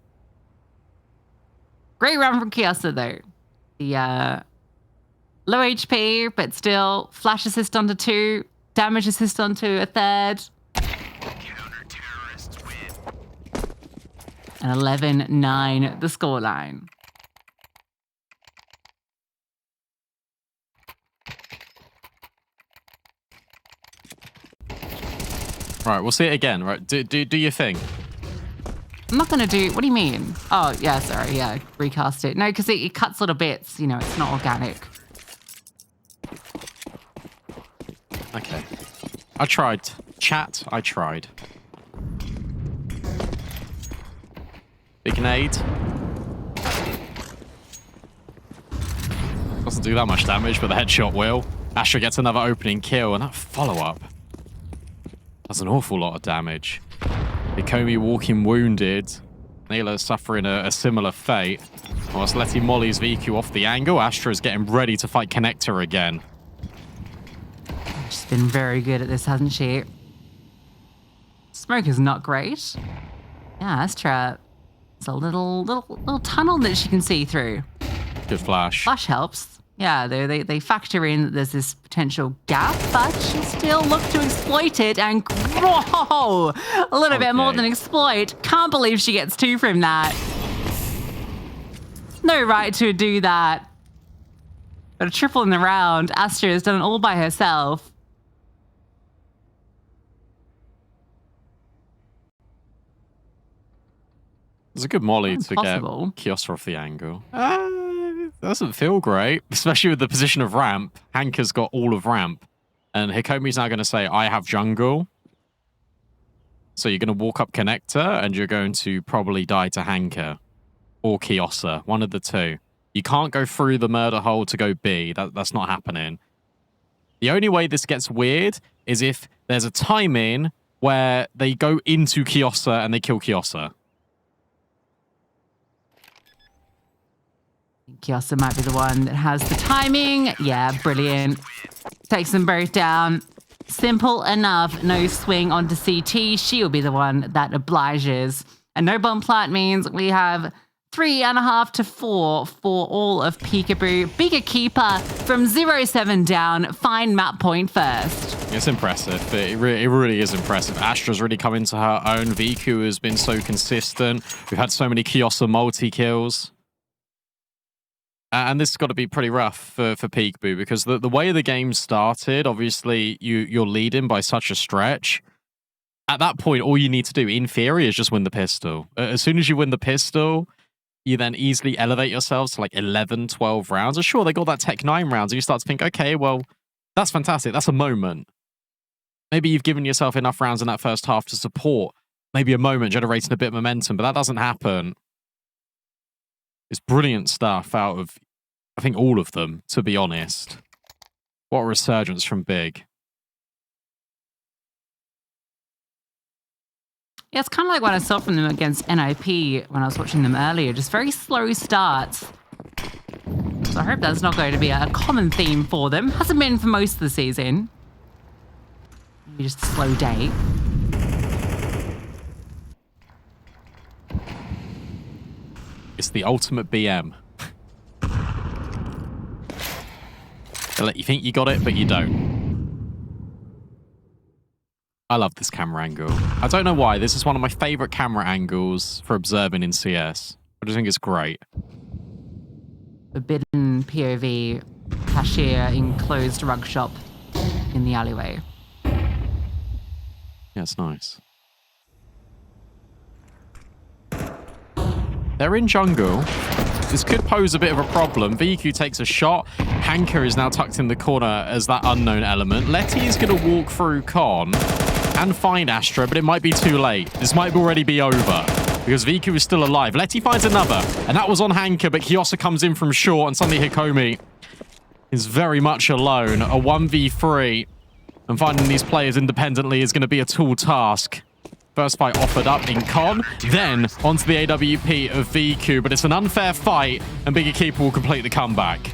Great round from Kyosa, though. The low HP, but still flash assist onto 2, damage assist onto a 3rd. Counter-terrorists win. And 11-9, the scoreline. Right, we'll see it again. Right, do your thing. I'm not going to do... What do you mean? Oh, yeah, sorry. Yeah, recast it. No, because it cuts little bits. You know, it's not organic. Okay. I tried. Chat, I tried. Big nade. Doesn't do that much damage, but the headshot will. Astra gets another opening kill, and that follow-up does an awful lot of damage. Hikomi walking wounded. Nayla suffering a similar fate. Whilst letting Molly's VQ off the angle, Astra is getting ready to fight Connector again. She's been very good at this, hasn't she? Smoke is not great. Yeah, Astra. It's a little tunnel that she can see through. Good flash. Flash helps. Yeah, they factor in that there's this potential gap, but she still looks to exploit it, and whoa, a little bit more than exploit. Can't believe she gets 2 from that. No right to do that. But a triple in the round. Astra has done it all by herself. It's a good molly to get Possible. Kyosa off the angle. Doesn't feel great, especially with the position of ramp. Hanka's got all of ramp. And Hikomi's now going to say, I have jungle. So you're going to walk up connector, and you're going to probably die to Hanka. Or Kyosa, one of the two. You can't go through the murder hole to go B. That's not happening. The only way this gets weird is if there's a timing where they go into Kyosa and they kill Kyosa. Kyosa might be the one that has the timing. Yeah, brilliant. Takes them both down. Simple enough. No swing onto CT. She'll be the one that obliges. And no bomb plant means we have 3.5 to 4 for all of Peekaboo. Big EQUIPA from 0-7 down. Find map point first. It's impressive. It really is impressive. Astra's really come into her own. VQ has been so consistent. We've had so many Kyosa multi-kills. And this has got to be pretty rough for Peekaboo, because the way the game started, obviously, you're leading by such a stretch. At that point, all you need to do, in theory, is just win the pistol. As soon as you win the pistol, you then easily elevate yourselves to like 11, 12 rounds. And sure, they got that Tech 9 rounds, and you start to think, okay, well, that's fantastic. That's a moment. Maybe you've given yourself enough rounds in that first half to support maybe a moment, generating a bit of momentum, but that doesn't happen. It's brilliant stuff out of, I think, all of them, to be honest. What a resurgence from Big. Yeah, it's kind of like what I saw from them against NIP when I was watching them earlier. Just very slow starts. So I hope that's not going to be a common theme for them. Hasn't been for most of the season. Maybe just a slow day. It's the ultimate BM. They let you think you got it, but you don't. I love this camera angle. I don't know why. This is one of my favorite camera angles for observing in CS. I just think it's great. Forbidden POV cashier enclosed rug shop in the alleyway. Yeah, it's nice. They're in jungle. This could pose a bit of a problem. VQ takes a shot. Hanker is now tucked in the corner as that unknown element. Letty is going to walk through Con and find Astra, but it might be too late. This might already be over because VQ is still alive. Letty finds another, and that was on Hanker, but Kiosa comes in from short, and suddenly Hikomi is very much alone. A 1v3, and finding these players independently is going to be a tall task. First fight offered up in Con, then onto the AWP of VQ, but it's an unfair fight, and Big EQUIPA will complete the comeback.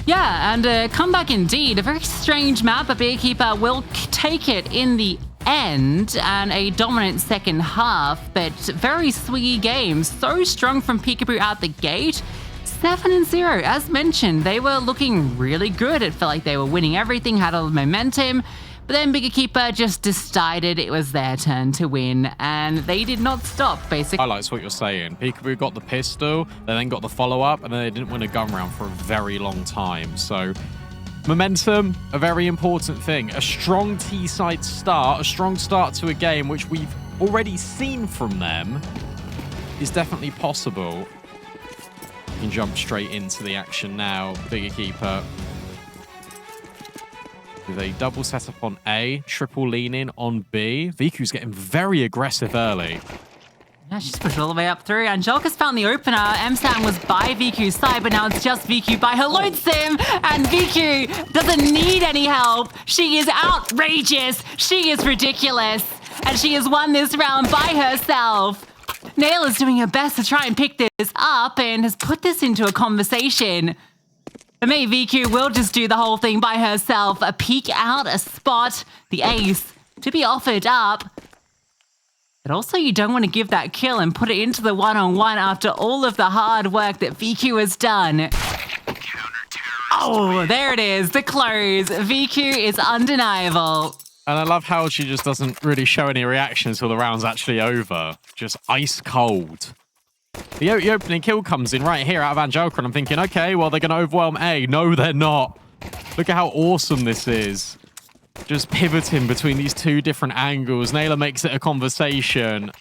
Yeah, and a comeback indeed. A very strange map, but Big EQUIPA will take it in the end, and a dominant second half, but very swiggy game. So strong from Peekaboo out the gate. 7-0, as mentioned. They were looking really good. It felt like they were winning everything, had all the momentum. But then Big EQUIPA just decided it was their turn to win, and they did not stop, basically. Highlights what you're saying. Peekaboo got the pistol, they then got the follow-up, and then they didn't win a gun round for a very long time. So, momentum, a very important thing. A strong T-side start, a strong start to a game, which we've already seen from them, is definitely possible. You can jump straight into the action now. Big EQUIPA with a double setup on A, triple lean in on B. VQ's getting very aggressive early. Yeah, she's pushed all the way up through. Angelica's found the opener. M-Sam was by VQ's side, but now it's just VQ by her lonesome. And VQ doesn't need any help. She is outrageous. She is ridiculous. And she has won this round by herself. Nail is doing her best to try and pick this up and has put this into a conversation. For me, VQ will just do the whole thing by herself. A peek out, a spot, the ace to be offered up. But also you don't want to give that kill and put it into the one-on-one after all of the hard work that VQ has done. Oh, there it is, the close. VQ is undeniable. And I love how she just doesn't really show any reaction until the round's actually over. Just ice cold. The opening kill comes in right here out of Angelica, and I'm thinking, okay, well, they're going to overwhelm A. No, they're not. Look at how awesome this is. Just pivoting between these two different angles. Naylor makes it a conversation.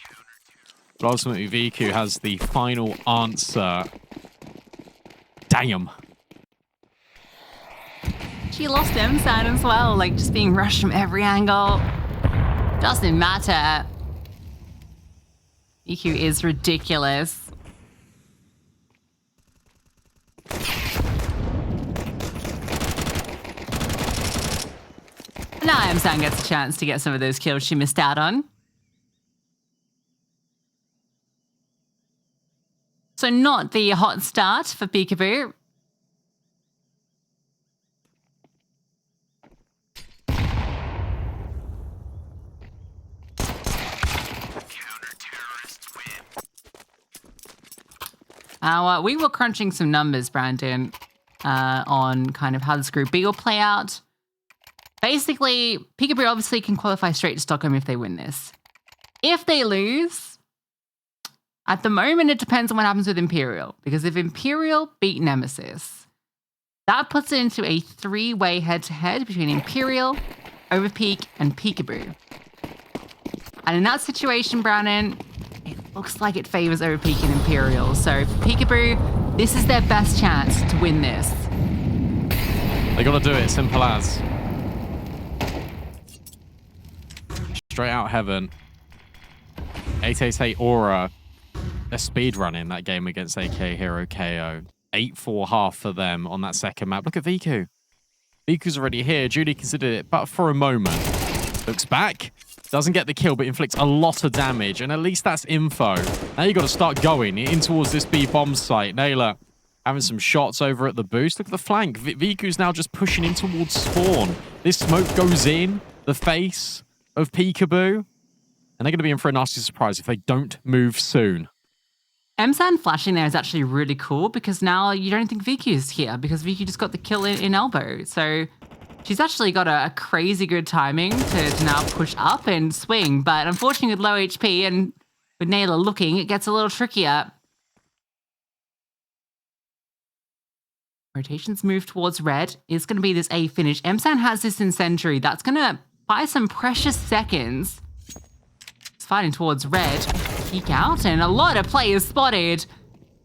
But ultimately, VQ has the final answer. Damn. She lost M-Side as well, like just being rushed from every angle. Doesn't matter. EQ is ridiculous. Now M-Side gets a chance to get some of those kills she missed out on. So not the hot start for Peekaboo. We were crunching some numbers, Brandon, on kind of how this Group B will play out. Basically, Peekaboo obviously can qualify straight to Stockholm if they win this. If they lose, at the moment, it depends on what happens with Imperial. Because if Imperial beat Nemesis, that puts it into a three-way head-to-head between Imperial, Overpeak, and Peekaboo. And in that situation, Brandon, it looks like it favors Overpeak and Imperial. So for Peekaboo, this is their best chance to win this. They got to do it, simple as. Straight out heaven. 888 Aura. They're speedrunning that game against AK Hero KO. 8-4 half for them on that second map. Look at VQ. VQ's already here. Judy considered it, but for a moment. Looks back. Doesn't get the kill, but inflicts a lot of damage. And at least that's info. Now you got to start going in towards this B bomb site. Naylor having some shots over at the boost. Look at the flank. VQ's now just pushing in towards spawn. This smoke goes in the face of Peekaboo. And they're going to be in for a nasty surprise if they don't move soon. M-San flashing there is actually really cool because now you don't think VQ is here because VQ just got the kill in elbow. So she's actually got a crazy good timing to now push up and swing. But unfortunately with low HP and with Naylor looking, it gets a little trickier. Rotations move towards red. It's going to be this A finish. M-San has this in Sentry. That's going to buy some precious seconds. It's fighting towards red. Peek out, and a lot of players spotted.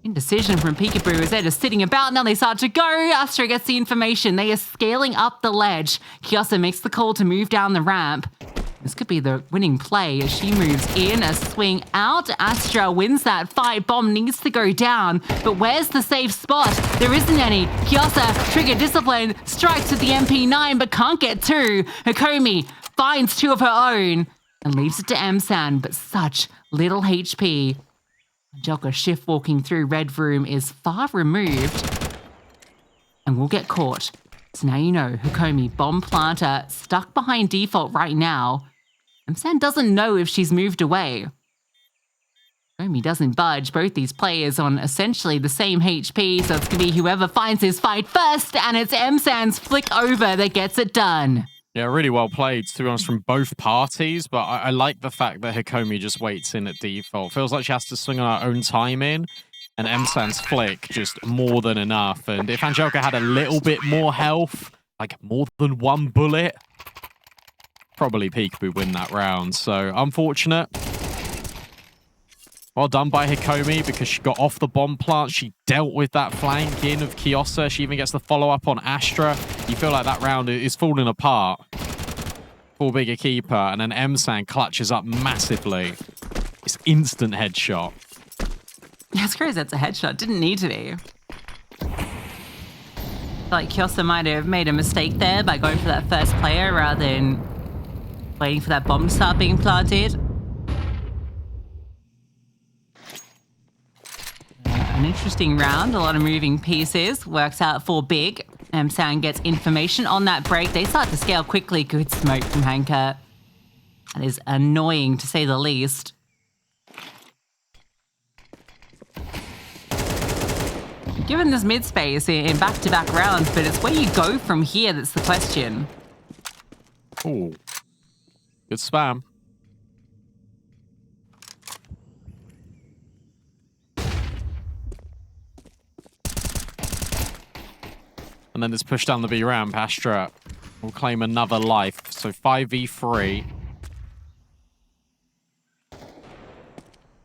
Indecision from Peekaboo as they're just sitting about. Now they start to go. Astra gets the information. They are scaling up the ledge. Kiosa makes the call to move down the ramp. This could be the winning play as she moves in, a swing out. Astra wins that fight. Bomb needs to go down, but where's the safe spot? There isn't any. Kiosa, trigger discipline, strikes at the MP9, but can't get two. Hikomi finds two of her own and leaves it to Msan, but such little HP. Angelica shift walking through red room is far removed and will get caught. So now you know Hikomi, bomb planter, stuck behind default right now. Msan doesn't know if she's moved away. Hikomi doesn't budge. Both these players on essentially the same HP, so it's going to be whoever finds his fight first, and it's Msan's flick over that gets it done. Yeah, really well played, to be honest, from both parties, but I like the fact that Hikomi just waits in at default. Feels like she has to swing on her own time in, and Msan's flick just more than enough. And if Angelica had a little bit more health, like more than one bullet, probably Peekaboo win that round. So, unfortunate. Well done by Hikomi because she got off the bomb plant. She dealt with that flank in of Kiosa. She even gets the follow-up on Astra. You feel like that round is falling apart for Big EQUIPA, and then Msan clutches up massively. It's instant headshot. Yeah, it's crazy that's a headshot. Didn't need to be. Like Kiosa might have made a mistake there by going for that first player rather than waiting for that bomb to start being planted. An interesting round, a lot of moving pieces. Works out for Big. Msan gets information on that break. They start to scale quickly. Good smoke from Hanka. That is annoying to say the least. Given this mid space in back-to-back rounds, but it's where you go from here that's the question. Ooh. Good spam. And then this push down the B ramp. Astra will claim another life. So 5v3.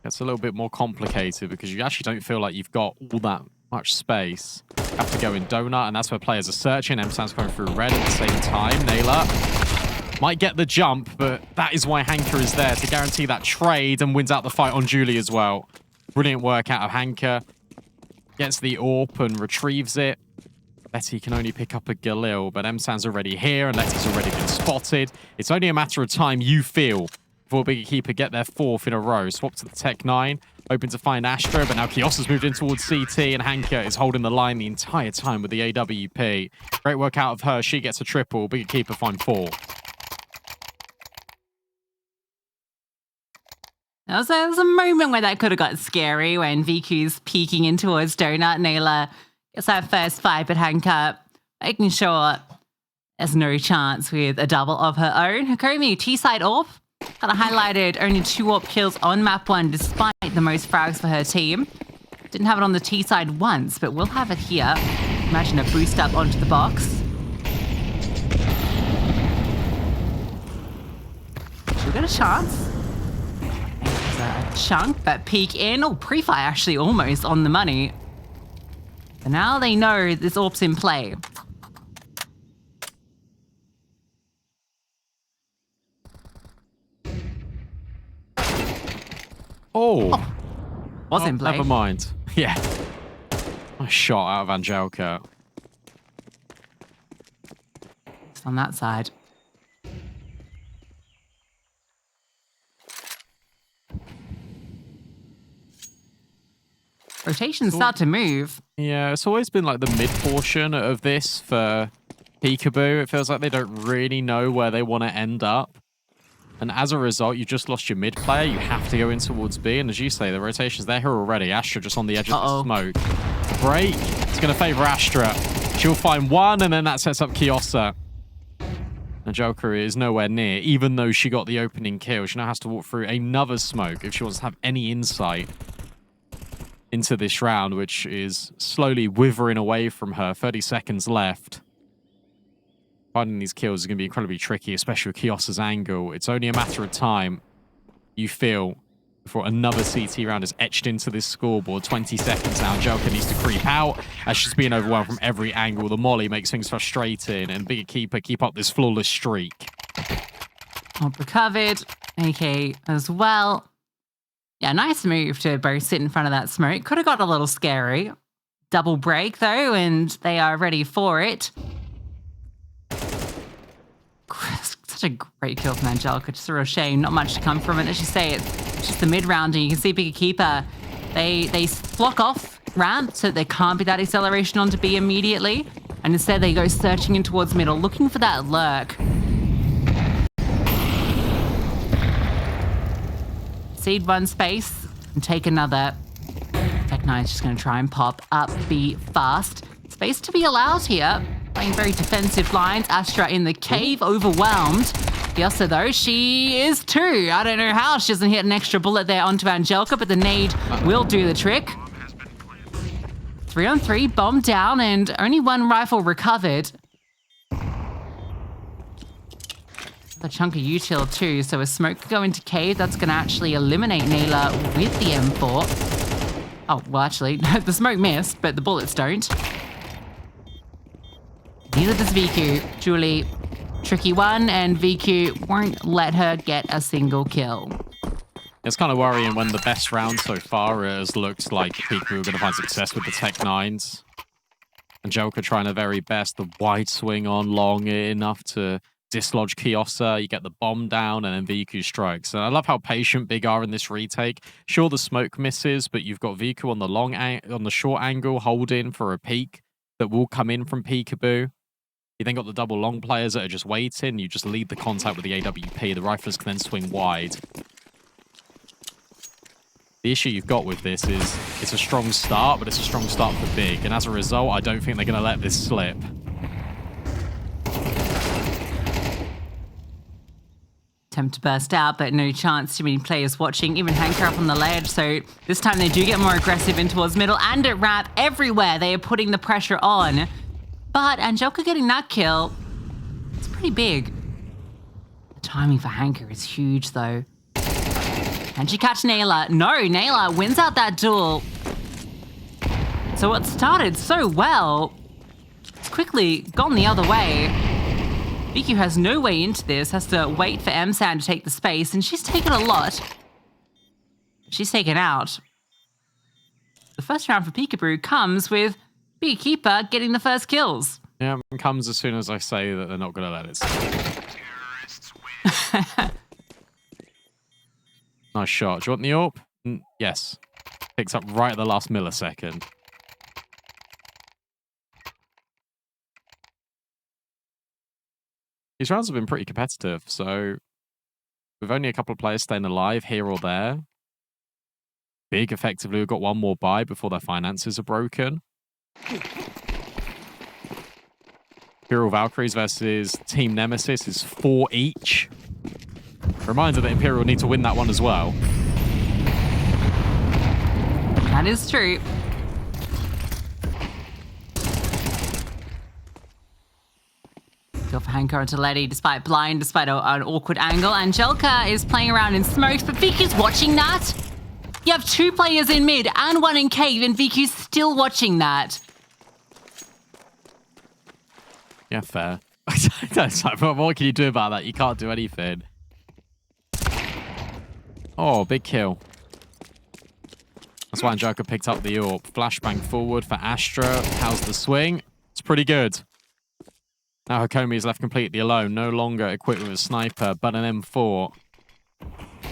Gets a little bit more complicated because you actually don't feel like you've got all that much space. You have to go in donut, and that's where players are searching. Msan's going through red at the same time. Naylor might get the jump, but that is why Hanka is there to guarantee that trade and wins out the fight on Julie as well. Brilliant work out of Hanka. Gets the AWP and retrieves it. Letty can only pick up a Galil, but Msan's already here and Letty's already been spotted. It's only a matter of time, you feel, before Big EQUIPA get their fourth in a row. Swap to the Tech 9, hoping to find Astra, but now Kiosa's moved in towards CT, and Hanka is holding the line the entire time with the AWP. Great work out of her. She gets a triple. Big EQUIPA find 4. There was a moment where that could have got scary when VQ's peeking in towards Donut. Naylor gets that first fight, but Hanka making sure there's no chance with a double of her own. Hikomi, T-side AWP, kind of highlighted only 2 AWP kills on map 1 despite the most frags for her team. Didn't have it on the T-side once, but we'll have it here. Imagine a boost up onto the box. She'll get a chance. A chunk, but peek in. Oh, pre-fire actually almost on the money. But now they know this AWP's in play. Oh. Was in play. Never mind. Yeah. Nice shot out of Angelica. It's on that side. Rotations start to move. Yeah, it's always been like the mid portion of this for Peekaboo. It feels like they don't really know where they want to end up. And as a result, you just lost your mid player. You have to go in towards B. And as you say, the rotation's there here already. Astra just on the edge of the smoke. Break. It's going to favor Astra. She'll find one, and then that sets up Kiosa. Angelica is nowhere near, even though she got the opening kill. She now has to walk through another smoke if she wants to have any insight into this round, which is slowly withering away from her. 30 seconds left. Finding these kills is going to be incredibly tricky, especially with Kiosa's angle. It's only a matter of time, you feel, before another CT round is etched into this scoreboard. 20 seconds now. Angelica needs to creep out as she's being overwhelmed from every angle. The molly makes things frustrating, and Big EQUIPA keep up this flawless streak. Mob recovered. AK as well. Yeah, nice move to both sit in front of that smoke. Could have got a little scary. Double break, though, and they are ready for it. Such a great kill from Angelica. Just a real shame. Not much to come from it. As you say, it's just the mid-round, and you can see Big EQUIPA. They block off ramp so there can't be that acceleration onto B immediately. And instead, they go searching in towards middle, looking for that lurk. Cede one space and take another. Tech9's just going to try and pop up B fast. Space to be allowed here. Playing very defensive lines. Astra in the cave, overwhelmed. Yossa, though, she is too. I don't know how she doesn't hit an extra bullet there onto Angelica, but the nade will do the trick. 3-on-3, bomb down, and only one rifle recovered. A chunk of util too, so a smoke could go into cave. That's going to actually eliminate Naylor with the M4. Oh, well, actually, the smoke missed, but the bullets don't. Neither does VQ. Julie, tricky one, and VQ won't let her get a single kill. It's kind of worrying when the best round so far has looked like Peekaboo are going to find success with the Tech9s. Angelica trying her very best, the wide swing on long enough to dislodge Kiosa, you get the bomb down, and then VQ strikes. And I love how patient Big are in this retake. Sure, the smoke misses, but you've got VQ on the on the short angle, holding for a peek that will come in from Peekaboo. You then got the double long players that are just waiting. You just lead the contact with the AWP. The riflers can then swing wide. The issue you've got with this is it's a strong start, but it's a strong start for Big. And as a result, I don't think they're going to let this slip. Attempt to burst out, but no chance. Too many players watching. Even Hanker up on the ledge. So this time they do get more aggressive in towards middle and at ramp. Everywhere they are putting the pressure on. But Angelica getting that kill, it's pretty big. The timing for Hanker is huge, though. Can she catch Naylor? No, Naylor wins out that duel. So what started so well, it's quickly gone the other way. VQ has no way into this, has to wait for MSAN to take the space, and she's taken a lot. She's taken out. The first round for Peekaboo comes with Big EQUIPA getting the first kills. Yeah, it comes as soon as I say that they're not going to let it slip. Nice shot. Do you want the AWP? Yes. Picks up right at the last millisecond. These rounds have been pretty competitive, so with only a couple of players staying alive here or there, Big effectively have got one more buy before their finances are broken. Imperial Valkyries versus Team Nemesis is 4 each. Reminder that Imperial need to win that one as well. That is true. Go for Hanko and Letty, despite blind, despite an awkward angle. Angelica is playing around in smokes, but VQ's watching that. You have 2 players in mid and 1 in cave, and VQ's still watching that. Yeah, fair. What can you do about that? You can't do anything. Oh, big kill. That's why Angelica picked up the AWP. Flashbang forward for Astra. How's the swing? It's pretty good. Now Hakomi is left completely alone. No longer equipped with a sniper, but an M4.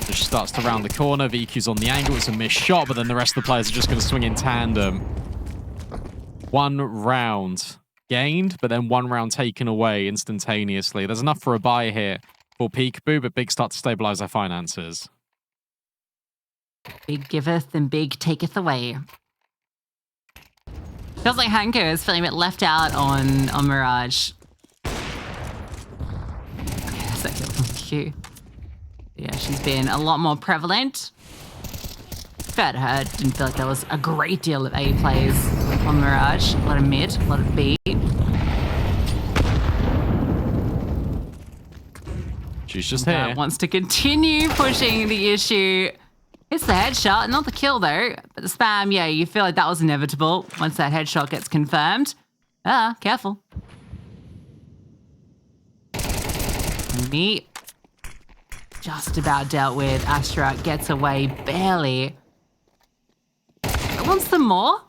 So she starts to round the corner. VQ's on the angle. It's a missed shot, but then the rest of the players are just going to swing in tandem. 1 round gained, but then 1 round taken away instantaneously. There's enough for a buy here for Peekaboo, but Big start to stabilize their finances. Big giveth and Big taketh away. Feels like Hanko is feeling a bit left out on Mirage. Okay, that's that kill from Q. Yeah, she's been a lot more prevalent. Fair to her, didn't feel like there was a great deal of A plays on Mirage. A lot of mid, a lot of B. She's just here. Wants to continue pushing the issue. Hits the headshot, not the kill though. But the spam, yeah, you feel like that was inevitable once that headshot gets confirmed. Careful. Me. Just about dealt with. Astra gets away barely. Wants some more?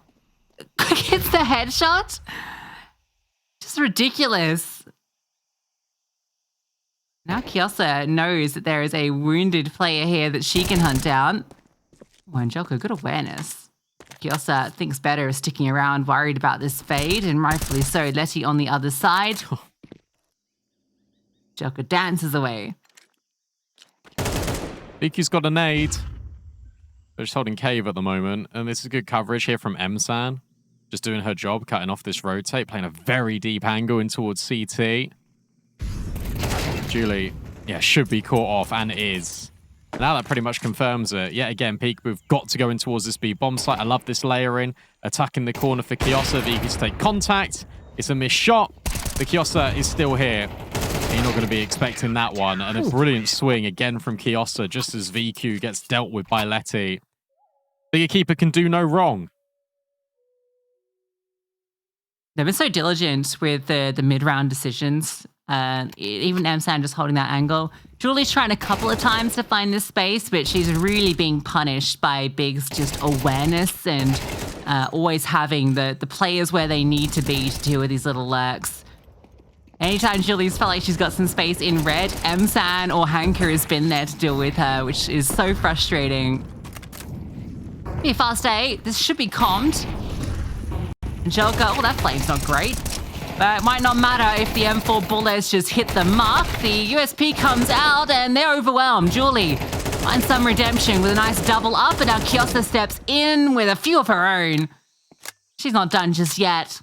Hits the headshot? Just ridiculous. Now Kiosa knows that there is a wounded player here that she can hunt down. Oh, Angelica, good awareness. Kiosa thinks better of sticking around, worried about this fade, and rightfully so. Letty on the other side. Angelica dances away. VQ's got a nade. They're just holding cave at the moment, and this is good coverage here from MSAN. Just doing her job, cutting off this rotate, playing a very deep angle in towards CT. Julie, yeah, should be caught off, and is. Now that pretty much confirms it. Yet again, Peekaboo got to go in towards this B bomb site. I love this layering. Attacking the corner for Kiosa. VQ to take contact. It's a missed shot. The Kiosa is still here. You're not going to be expecting that one. And a brilliant swing again from Kiosa, just as VQ gets dealt with by Letty. The keeper can do no wrong. They've been so diligent with the mid-round decisions. Even MSAN just holding that angle. Julie's trying a couple of times to find this space, but she's really being punished by Big's just awareness and always having the players where they need to be to deal with these little lurks. Anytime Julie's felt like she's got some space in red, MSAN or Hanker has been there to deal with her, which is so frustrating. Be a fast A. This should be calmed. Angelica, oh, that flame's not great. But it might not matter if the M4 bullets just hit the mark. The USP comes out and they're overwhelmed. Julie finds some redemption with a nice double up, and now Kiosa steps in with a few of her own. She's not done just yet.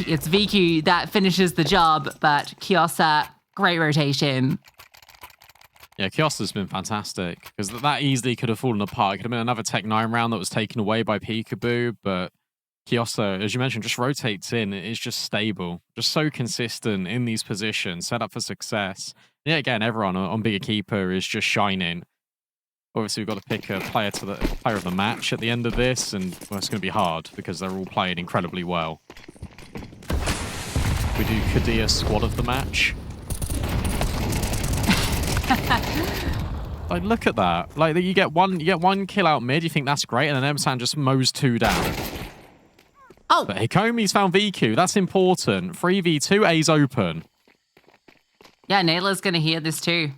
It's VQ that finishes the job, but Kiosa, great rotation. Yeah, Kiosa's been fantastic, because that easily could have fallen apart. It could have been another Tech 9 round that was taken away by Peekaboo, but Kiosa, as you mentioned, just rotates in. It's just stable, just so consistent in these positions, set up for success. Yeah, again, everyone on Bigger Keeper is just shining. Obviously, we've got to pick a player of the match at the end of this, and well, it's going to be hard because they're all playing incredibly well. We do Kadia squad of the match. Like, look at that. Like, you get one kill out mid, you think that's great, and then MSAN just mows 2 down. Oh! But Hikomi's found VQ. That's important. 3v2, A's open. Yeah, Nayla's gonna hear this too.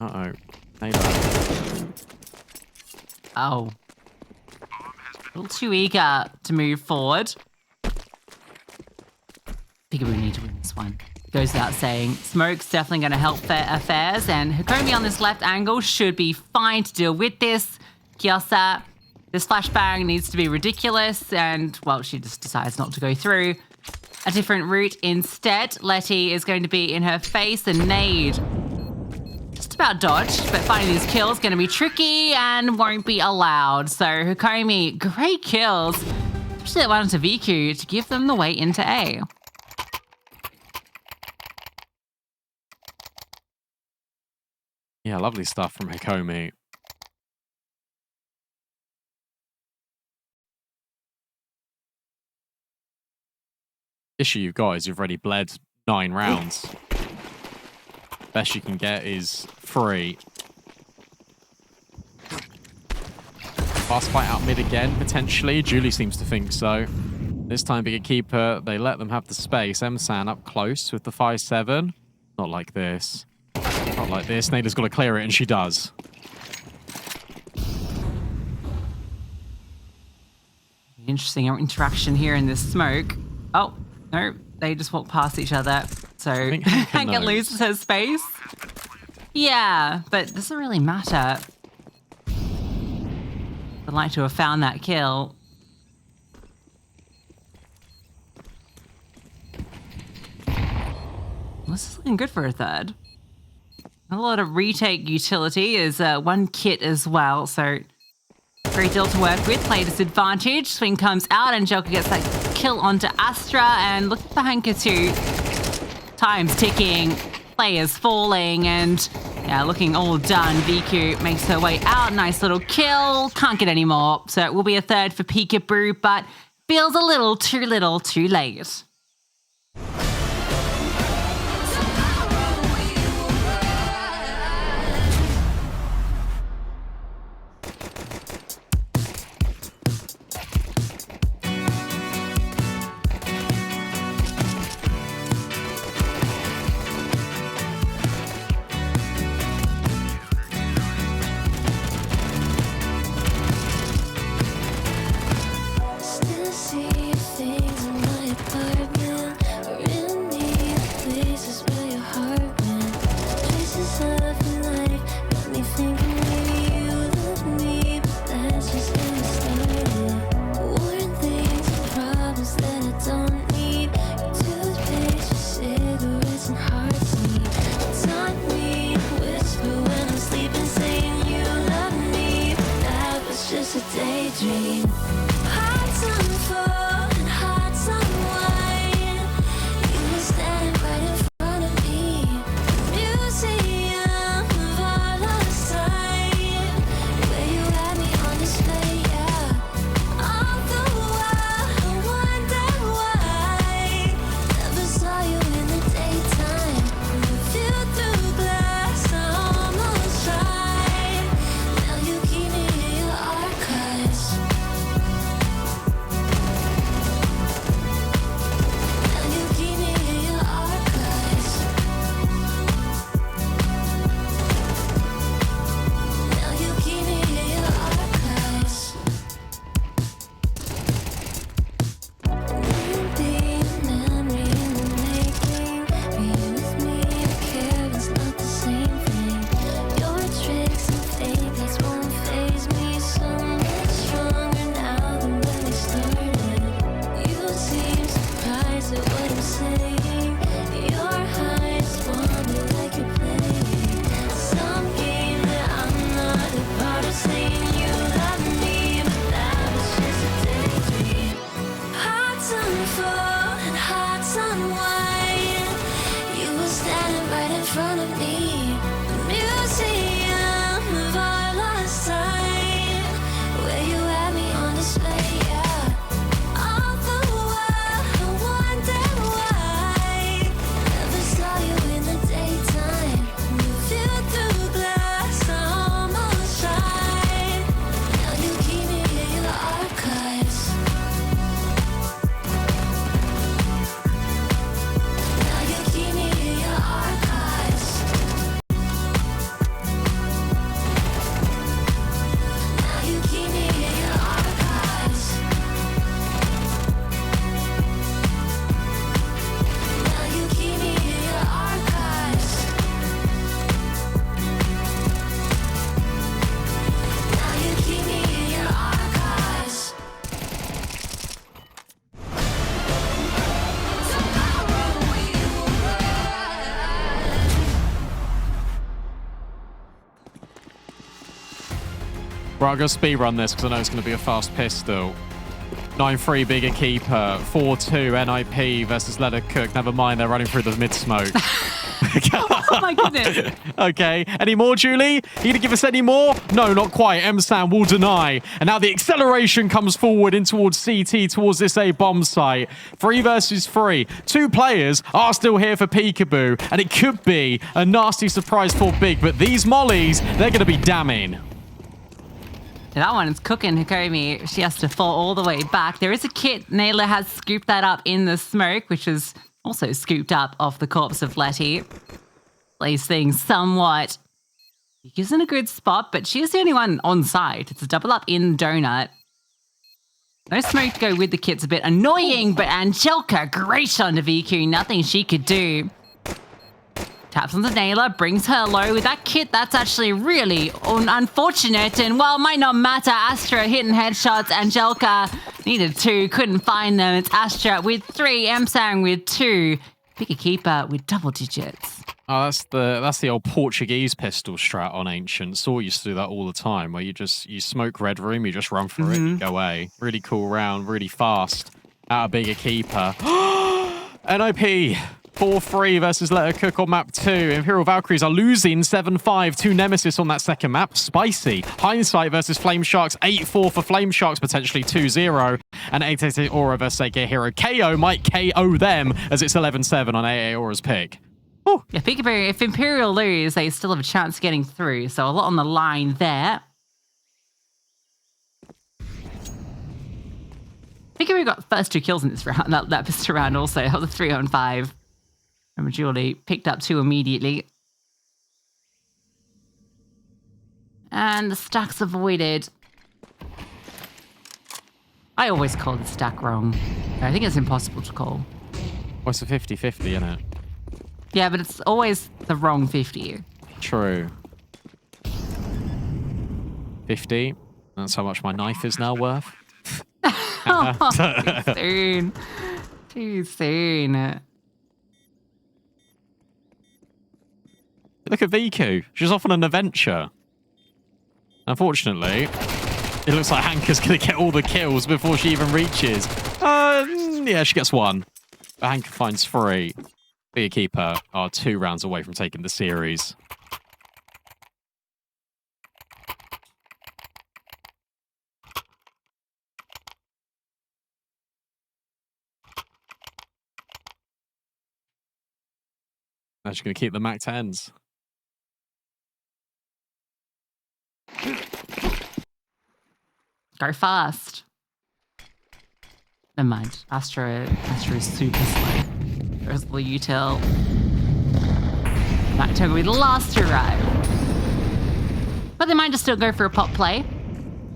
Uh-oh. Nayla. Oh. A little too eager to move forward. Peekaboo need to win this one. Goes without saying. Smoke's definitely going to help affairs, and Hikomi on this left angle should be fine to deal with this. Kiosa, this flashbang needs to be ridiculous, and, well, she just decides not to go through. A different route instead. Letty is going to be in her face, and nade. Just about dodged, but finding these kills going to be tricky and won't be allowed. So Hikomi, great kills. Especially that one to VQ to give them the way into A. Yeah, lovely stuff from Hikomi. Issue you've got is you've already bled 9 rounds. Best you can get is 3. Fast fight out mid again, potentially. Julie seems to think so. This time, Bigger Keeper, they let them have the space. MSAN up close with the 5-7. Not like this. Not like this. Nada's got to clear it, and she does. Interesting interaction here in this smoke. Oh, no, they just walk past each other. So Hanker loses her space. Yeah, but it doesn't really matter. I'd like to have found that kill. This is looking good for a third. A lot of retake utility is 1 kit as well, so great deal to work with. Play disadvantage. Swing comes out, and Joker gets that kill onto Astra, and look for Hanker too. Time's ticking, players falling, and Yeah, looking all done. VQ makes her way out. Nice little kill. Can't get any more. So it will be a third for Peekaboo, but feels a little, too late. Still see things in my apartment, or in the places where your heart went. Traces of life got me thinking maybe you love me, but that's just getting started. Warring things and problems that I don't need. Your toothpaste, your cigarettes, and heart's need. Taught me to whisper when I'm sleeping, saying you love me, but that was just a daydream. Hearts on full and hearts on wine. You were standing right in front of me. Museum of our lost time, where you had me on display, yeah. All the while I wonder why never saw you in the daytime. Viewed through glass, I almost tried. Now you keep me in your archives. Now you keep me in your archives. Now you keep me in your archives. Wouldn't be a memory in the making. Being with me, I care, it's not the same thing. Your tricks and fake that's won't faze me. So much stronger now than when we started. You seem surprised at what I'm saying. Your eyes wander like you're playing some game that I'm not a part of. Saying you love me, but that was just a daydream. Hearts on full and hearts on wine. You were standing right in front of me. A museum of our lost time, where you had me on display, yeah. All the while I wonder why never saw you in the daytime. Viewed through glass, I almost tried. Now you keep me in your archives. Now you keep me in your archives. Now you keep me in your archives. Now you keep me in your archives. Now you keep me in your archives. Right, I'm going to speedrun this because I know it's going to be a fast pistol. 9-3 bigger keeper. 4-2 NIP versus Let Her Cook. Never mind, they're running through the mid-smoke. Oh my goodness. Okay, any more, Julie? You gonna give us any more? No, not quite. M-Sam will deny. And now the acceleration comes forward in towards CT, towards this A bomb site. 3 versus 3. 2 players are still here for Peekaboo, and it could be a nasty surprise for Big, but these mollies, they're gonna be damning. That one is cooking Hikomi. She has to fall all the way back. There is a kit. Naylor has scooped that up in the smoke, which is also scooped up off the corpse of Letty. Plays things somewhat. She's in a good spot, but she is the only one on site. It's a double up in Donut. No smoke to go with the kit's a bit annoying, but Angelica, great on the VQ. Nothing she could do. Taps on the Naylor, brings her low with that kit. That's actually really unfortunate. And while it might not matter, Astra hitting headshots. Angelica needed 2, couldn't find them. It's Astra with 3, M-Sang with 2. Bigger keeper with double digits. Oh, that's the old Portuguese pistol strat on Ancient. Saw used to do that all the time, where you smoke red room, you just run for it, you go away. Really cool round, really fast. Out a bigger keeper. NIP 4-3 versus Let Her Cook on map 2. Imperial Valkyries are losing 7-5 to Nemesis on that second map. Spicy. Hindsight versus Flame Sharks. 8-4 for Flame Sharks, potentially 2-0. And 888 Aura versus AK Hero. KO might KO them as it's 11-7 on AA Aura's pick. Whew. Yeah, Peekaboo, if Imperial lose, they still have a chance of getting through. So a lot on the line there. Peekaboo got first 2 kills in this round, that pistol round also. That was a 3-on-5. And Julie picked up 2 immediately. And the stack's avoided. I always call the stack wrong. I think it's impossible to call. Well, it's a 50-50, isn't it? Yeah, but it's always the wrong 50. True. 50. That's how much my knife is now worth. Too soon. Too soon. Look at Viku. She's off on an adventure. Unfortunately, it looks like Hanka's going to get all the kills before she even reaches. Yeah, she gets 1. But Hanka finds 3. EQUIPA are 2 rounds away from taking the series. Now she's going to keep the Mac 10s. Go fast. Never mind. Astra is super slow. There's the util. Mac 10 will be the last to arrive. But they might just still go for a pop play.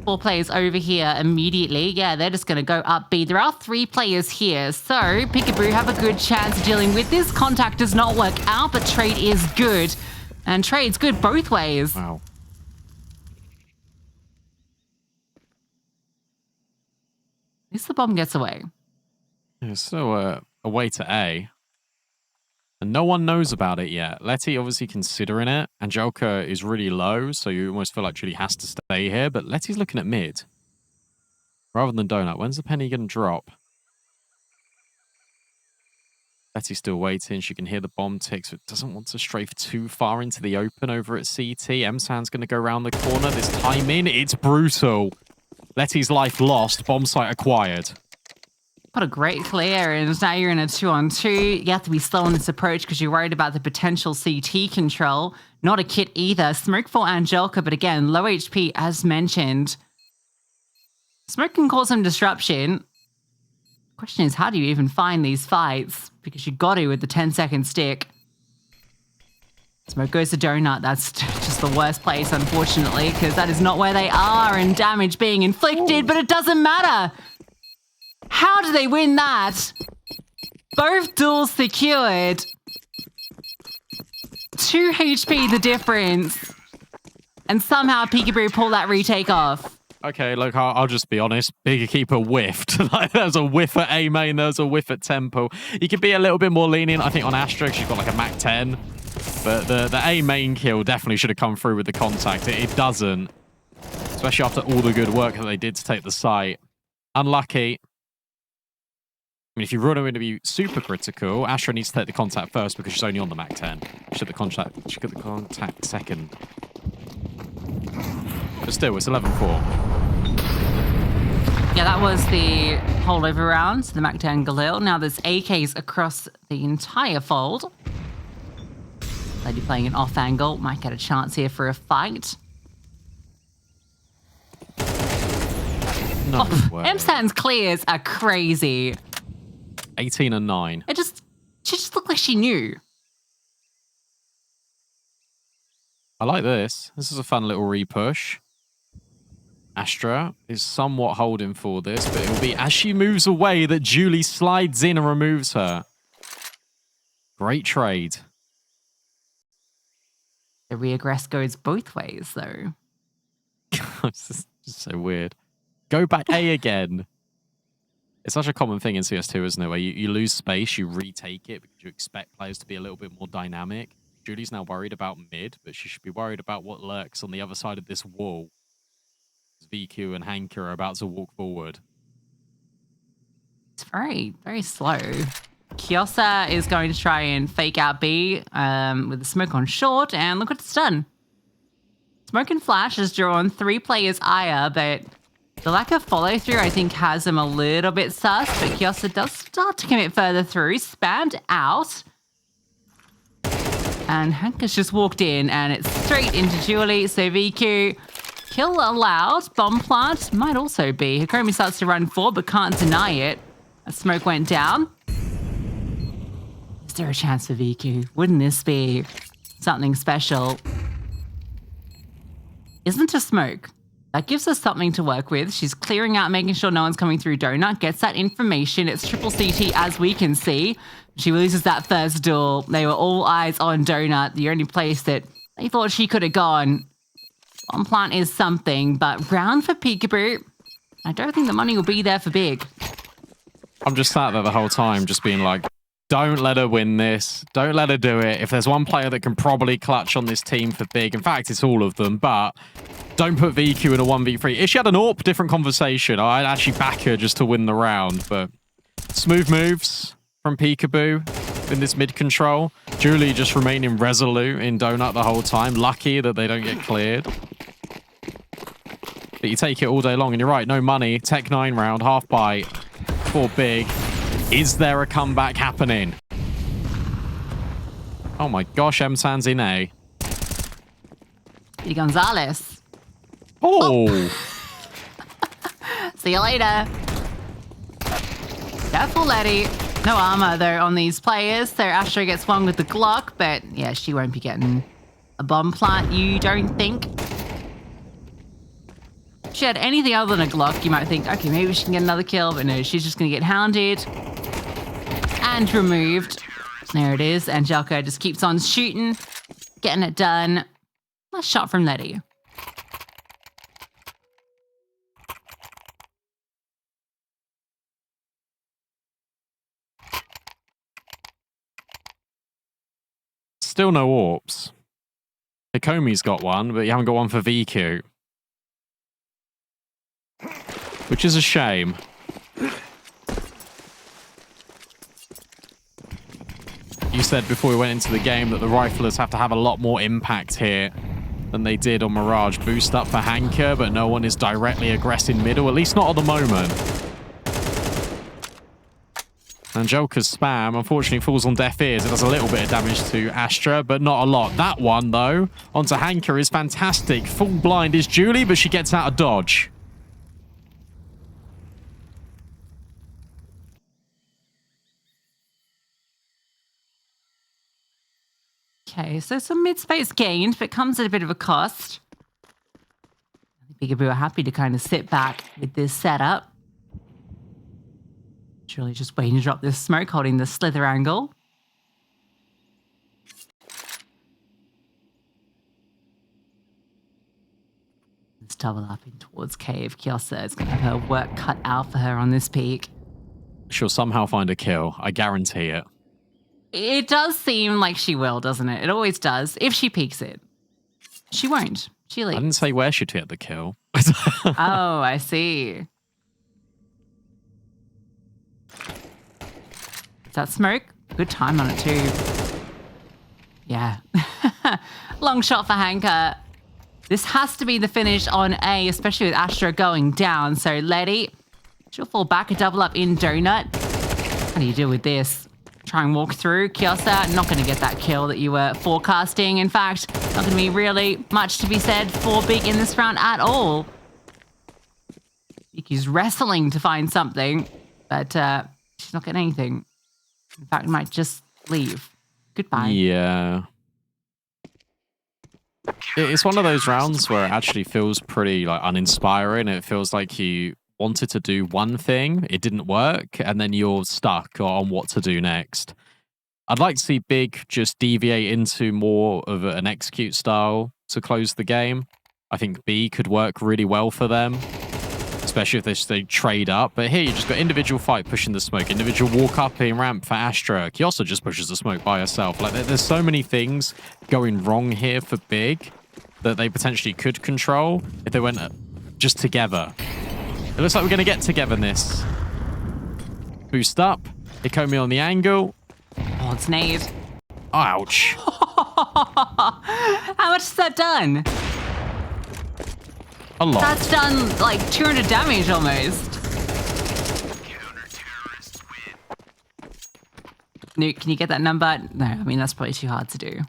4 players over here immediately. Yeah, they're just going to go up B. There are 3 players here. So Peekaboo have a good chance of dealing with this. Contact does not work out, but trade is good. And trade's good both ways. Wow. At least the bomb gets away. There's still a way to A. And no one knows about it yet. Letty obviously considering it. Angelica is really low, so you almost feel like Julie has to stay here. But Letty's looking at mid. Rather than Donut. When's the penny going to drop? Letty's still waiting. She can hear the bomb tick, so it doesn't want to strafe too far into the open over at CT. M-San's going to go around the corner. This time in, it's brutal. Letty's life lost. Bomb site acquired. What a great clear, and now you're in a 2-on-2. You have to be slow on this approach because you're worried about the potential CT control. Not a kit either. Smoke for Angelica, but again, low HP as mentioned. Smoke can cause some disruption. Question is, how do you even find these fights? Because you got to with the 10-second stick. Smoke goes to Donut. That's just the worst place, unfortunately, because that is not where they are and damage being inflicted, but it doesn't matter. How do they win that? Both duels secured. 2 HP the difference. And somehow Peekaboo pull that retake off. Okay, look, I'll just be honest. Bigger Keeper whiffed. Like, there's a whiff at A main, there's a whiff at Temple. You could be a little bit more lenient, I think, on Astra. She's got like a Mac 10. But the A main kill definitely should have come through with the contact. It doesn't. Especially after all the good work that they did to take the site. Unlucky. I mean, if you really want to be super critical, Astra needs to take the contact first because she's only on the Mac 10. She got the contact second. But still, it's 11-4. Yeah, that was the holdover round, the Mac 10 Galil. Now there's AKs across the entire fold. Lady playing an off angle. Might get a chance here for a fight. No way. M-Stan's clears are crazy. 18 and 9. She just looked like she knew. I like this. This is a fun little repush. Astra is somewhat holding for this, but it will be as she moves away that Julie slides in and removes her. Great trade. The regress goes both ways, though. It's just so weird. Go back A again. It's such a common thing in CS2, isn't it? Where you lose space, you retake it because you expect players to be a little bit more dynamic. Julie's now worried about mid, but she should be worried about what lurks on the other side of this wall. VQ and Hanker are about to walk forward. It's very, very slow. Kiosa is going to try and fake out B with the smoke on short, and look what it's done. Smoke and Flash has drawn 3 players higher, but the lack of follow-through, I think, has him a little bit sus, but Kiosa does start to commit further through, spammed out. And Hanka's just walked in, and it's straight into Julie, so VQ, kill allowed. Bomb plant might also be. Hikomi starts to run forward, but can't deny it. A smoke went down. Is there a chance for VQ? Wouldn't this be something special? Isn't a smoke. That gives us something to work with. She's clearing out, making sure no one's coming through Donut, gets that information. It's triple CT as we can see. She loses that first duel. They were all eyes on Donut, the only place that they thought she could have gone. Bomb plant is something, but round for Peekaboo. I don't think the money will be there for Big. I'm just sat there the whole time, just being like, don't let her win this. Don't let her do it. If there's one player that can probably clutch on this team for Big, in fact, it's all of them, but don't put VQ in a 1v3. If she had an AWP, different conversation. I'd actually back her just to win the round, but smooth moves from Peekaboo in this mid control. Julie just remaining resolute in Donut the whole time. Lucky that they don't get cleared. But you take it all day long, and you're right, no money. Tech 9 round, half bite for Big. Is there a comeback happening? Oh my gosh, M-San's in A. Eddie Gonzalez. Oh! See you later. Careful, Letty. No armor, though, on these players. So Astro gets one with the Glock, but yeah, she won't be getting a bomb plant, you don't think? If she had anything other than a Glock, you might think, okay, maybe she can get another kill, but no, she's just going to get hounded and removed. There it is. Angelica just keeps on shooting, getting it done. Nice shot from Letty. Still no AWPs. Hikomi's got one, but you haven't got one for VQ. Which is a shame. You said before we went into the game that the riflers have to have a lot more impact here than they did on Mirage. Boost up for Hanka, but no one is directly aggressing middle, at least not at the moment. Angelica's spam, unfortunately, falls on deaf ears. It does a little bit of damage to Astra, but not a lot. That one, though, onto Hanka is fantastic. Full blind is Julie, but she gets out of dodge. Okay, so some mid-space gained, but comes at a bit of a cost. Peekaboo are happy to kind of sit back with this setup. Julie just waiting to drop this smoke, holding the slither angle. Let's double up in towards Cave. Kiosa is going to have her work cut out for her on this peak. She'll somehow find a kill. I guarantee it. It does seem like she will, doesn't it? It always does. If she peeks it. She won't. She leaves. I didn't say where she'd hit the kill. Oh, I see. That smoke, good time on it too. Yeah. Long shot for Hanka. This has to be the finish on A, especially with Astra going down. So Letty, she'll fall back, a double up in Donut. How do you deal with this? Try and walk through. Kiosa, not going to get that kill that you were forecasting. In fact, not going to be really much to be said for Big in this round at all. He's wrestling to find something, but she's not getting anything. In fact, might just leave. Goodbye. Yeah. It's one of those rounds where it actually feels pretty like uninspiring. It feels like you wanted to do one thing, it didn't work, and then you're stuck on what to do next. I'd like to see Big just deviate into more of an execute style to close the game. I think B could work really well for them, especially if they trade up. But here you just got individual fight pushing the smoke, individual walk up in ramp for Astra. Kiosa just pushes the smoke by herself. Like there's so many things going wrong here for Big that they potentially could control if they went just together. It looks like we're going to get togetherness. Boost up. Ikomi on the angle. Oh, it's nade. Ouch. How much has that done? A lot. That's done like 200 damage almost. Nuke, can you get that number? No, I mean, that's probably too hard to do.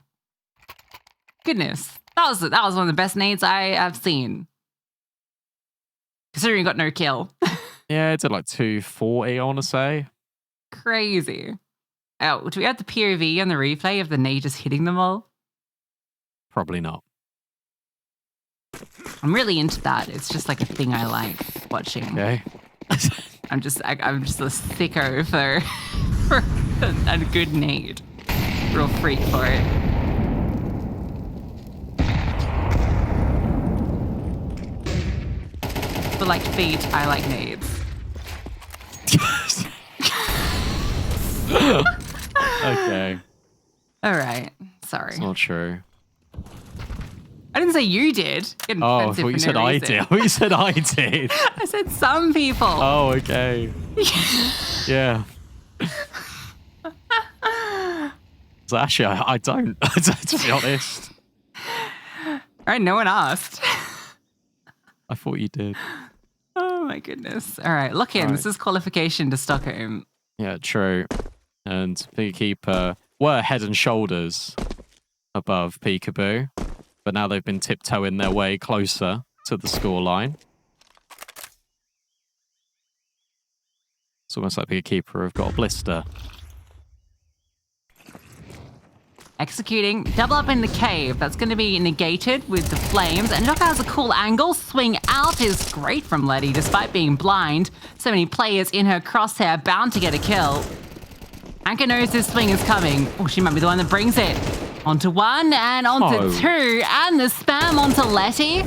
Goodness. That was one of the best nades I have seen. Considering you got no kill. Yeah, it did like 240, I want to say. Crazy. Oh, do we have the POV on the replay of the nade just hitting them all? Probably not. I'm really into that. It's just like a thing I like watching. Okay. I'm just a sicko for a good nade. Real freak for it. But like feet, I like nades. Okay. All right. Sorry. It's not true. I didn't say you did. Getting Oh, I defensive thought you for said no I reason. did. I thought you said I did. I said some people. Oh, okay. Yeah. So actually, I don't, to be honest. All right, no one asked. I thought you did. Oh my goodness. All right, look in. All right. This is qualification to Stockholm. Yeah, true. And Peekaboo were head and shoulders above Peekaboo, but now they've been tiptoeing their way closer to the scoreline. It's almost like Peekaboo have got a blister. Executing. Double up in the cave. That's going to be negated with the flames. And Joker has a cool angle. Swing out is great from Letty, despite being blind. So many players in her crosshair, bound to get a kill. Anka knows this swing is coming. Oh, she might be the one that brings it. Onto one and onto Oh. two. And the spam onto Letty.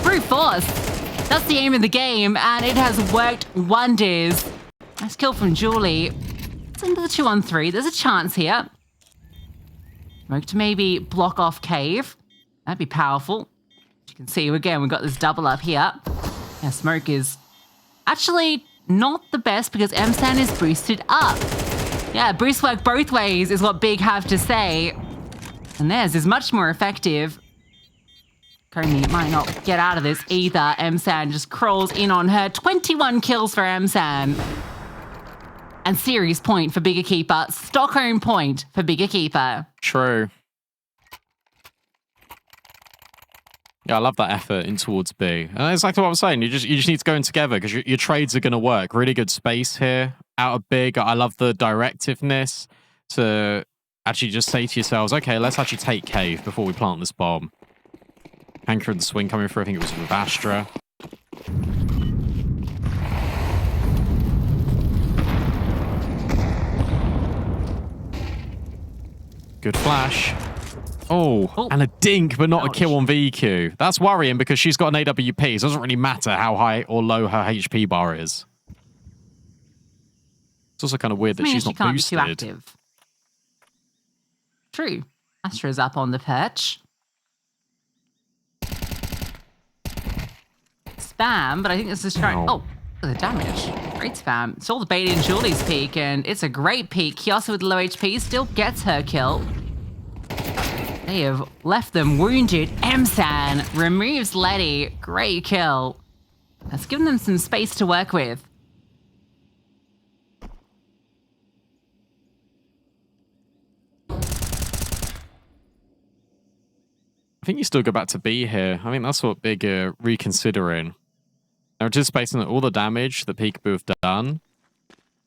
Brute force. That's the aim of the game. And it has worked wonders. Nice kill from Julie. It's into the 2-on-3. There's a chance here. Smoke to maybe block off cave. That'd be powerful. As you can see, again, we've got this double up here. Yeah, smoke is actually not the best because M-Stan is boosted up. Yeah, boost work both ways is what Big have to say. And theirs is much more effective. Coney might not get out of this either. M-San just crawls in on her. 21 kills for M-San. And series point for Bigger Keeper. Stockholm point for Bigger Keeper. True. Yeah, I love that effort in towards B. And that's exactly what I'm saying. You just need to go in together because your trades are going to work. Really good space here out of Big. I love the directiveness to actually just say to yourselves, okay, let's actually take cave before we plant this bomb. Anchor and the swing coming through. I think it was with Astra. Good flash. Oh, and a dink, but not Ouch. a kill on VQ. That's worrying because she's got an AWP. It doesn't really matter how high or low her HP bar is. It's also kind of weird that Means she's she not can't boosted. be too active. True. Astra's up on the perch. Spam, but I think this is trying. Wow. Oh, the damage. Great spam. It's all the bait in Julie's peak, and it's a great peak. Kiosa with low HP still gets her kill. They have left them wounded. M-San removes Letty. Great kill. That's given them some space to work with. I think you still go back to B here. I think that's what Big are reconsidering. They're anticipating that all the damage that Peekaboo have done,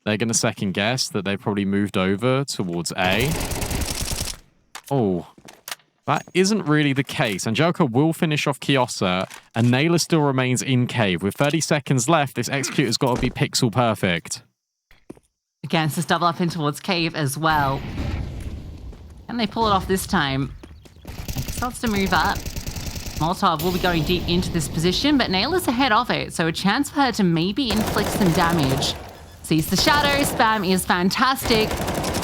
they're going to second guess that they've probably moved over towards A. Oh, that isn't really the case. Angelica will finish off Kiosa, and Naylor still remains in cave. With 30 seconds left, this executor's got to be pixel perfect. Again, it's just double up in towards cave as well. Can they pull it off this time? Starts to move up. Molotov will be going deep into this position, but Naylor's ahead of it, so a chance for her to maybe inflict some damage. Sees the shadow. Spam is fantastic.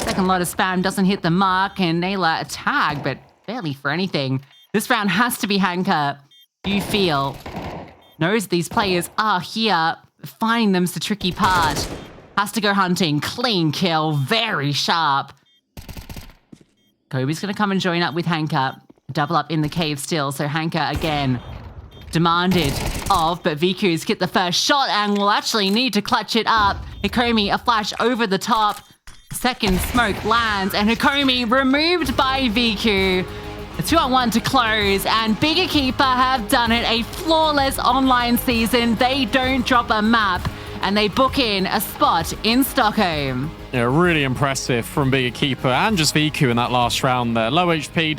Second lot of spam doesn't hit the mark, and Naylor a tag, but barely for anything. This round has to be Hanker. You feel. Knows these players are here. Finding them's the tricky part. has to go hunting. Clean kill, very sharp. Kobe's going to come and join up with Hanka. Double up in the cave still, so Hanka again demanded of, but Viku's get the first shot and will actually need to clutch it up. Hikomi, a flash over the top. Second smoke lands, and Hikomi removed by Viku. A 2-on-1 to close, and Big EQUIPA have done it. A flawless online season. They don't drop a map, and they book in a spot in Stockholm. Yeah, really impressive from Big EQUIPA and just Viku in that last round there. Low HP,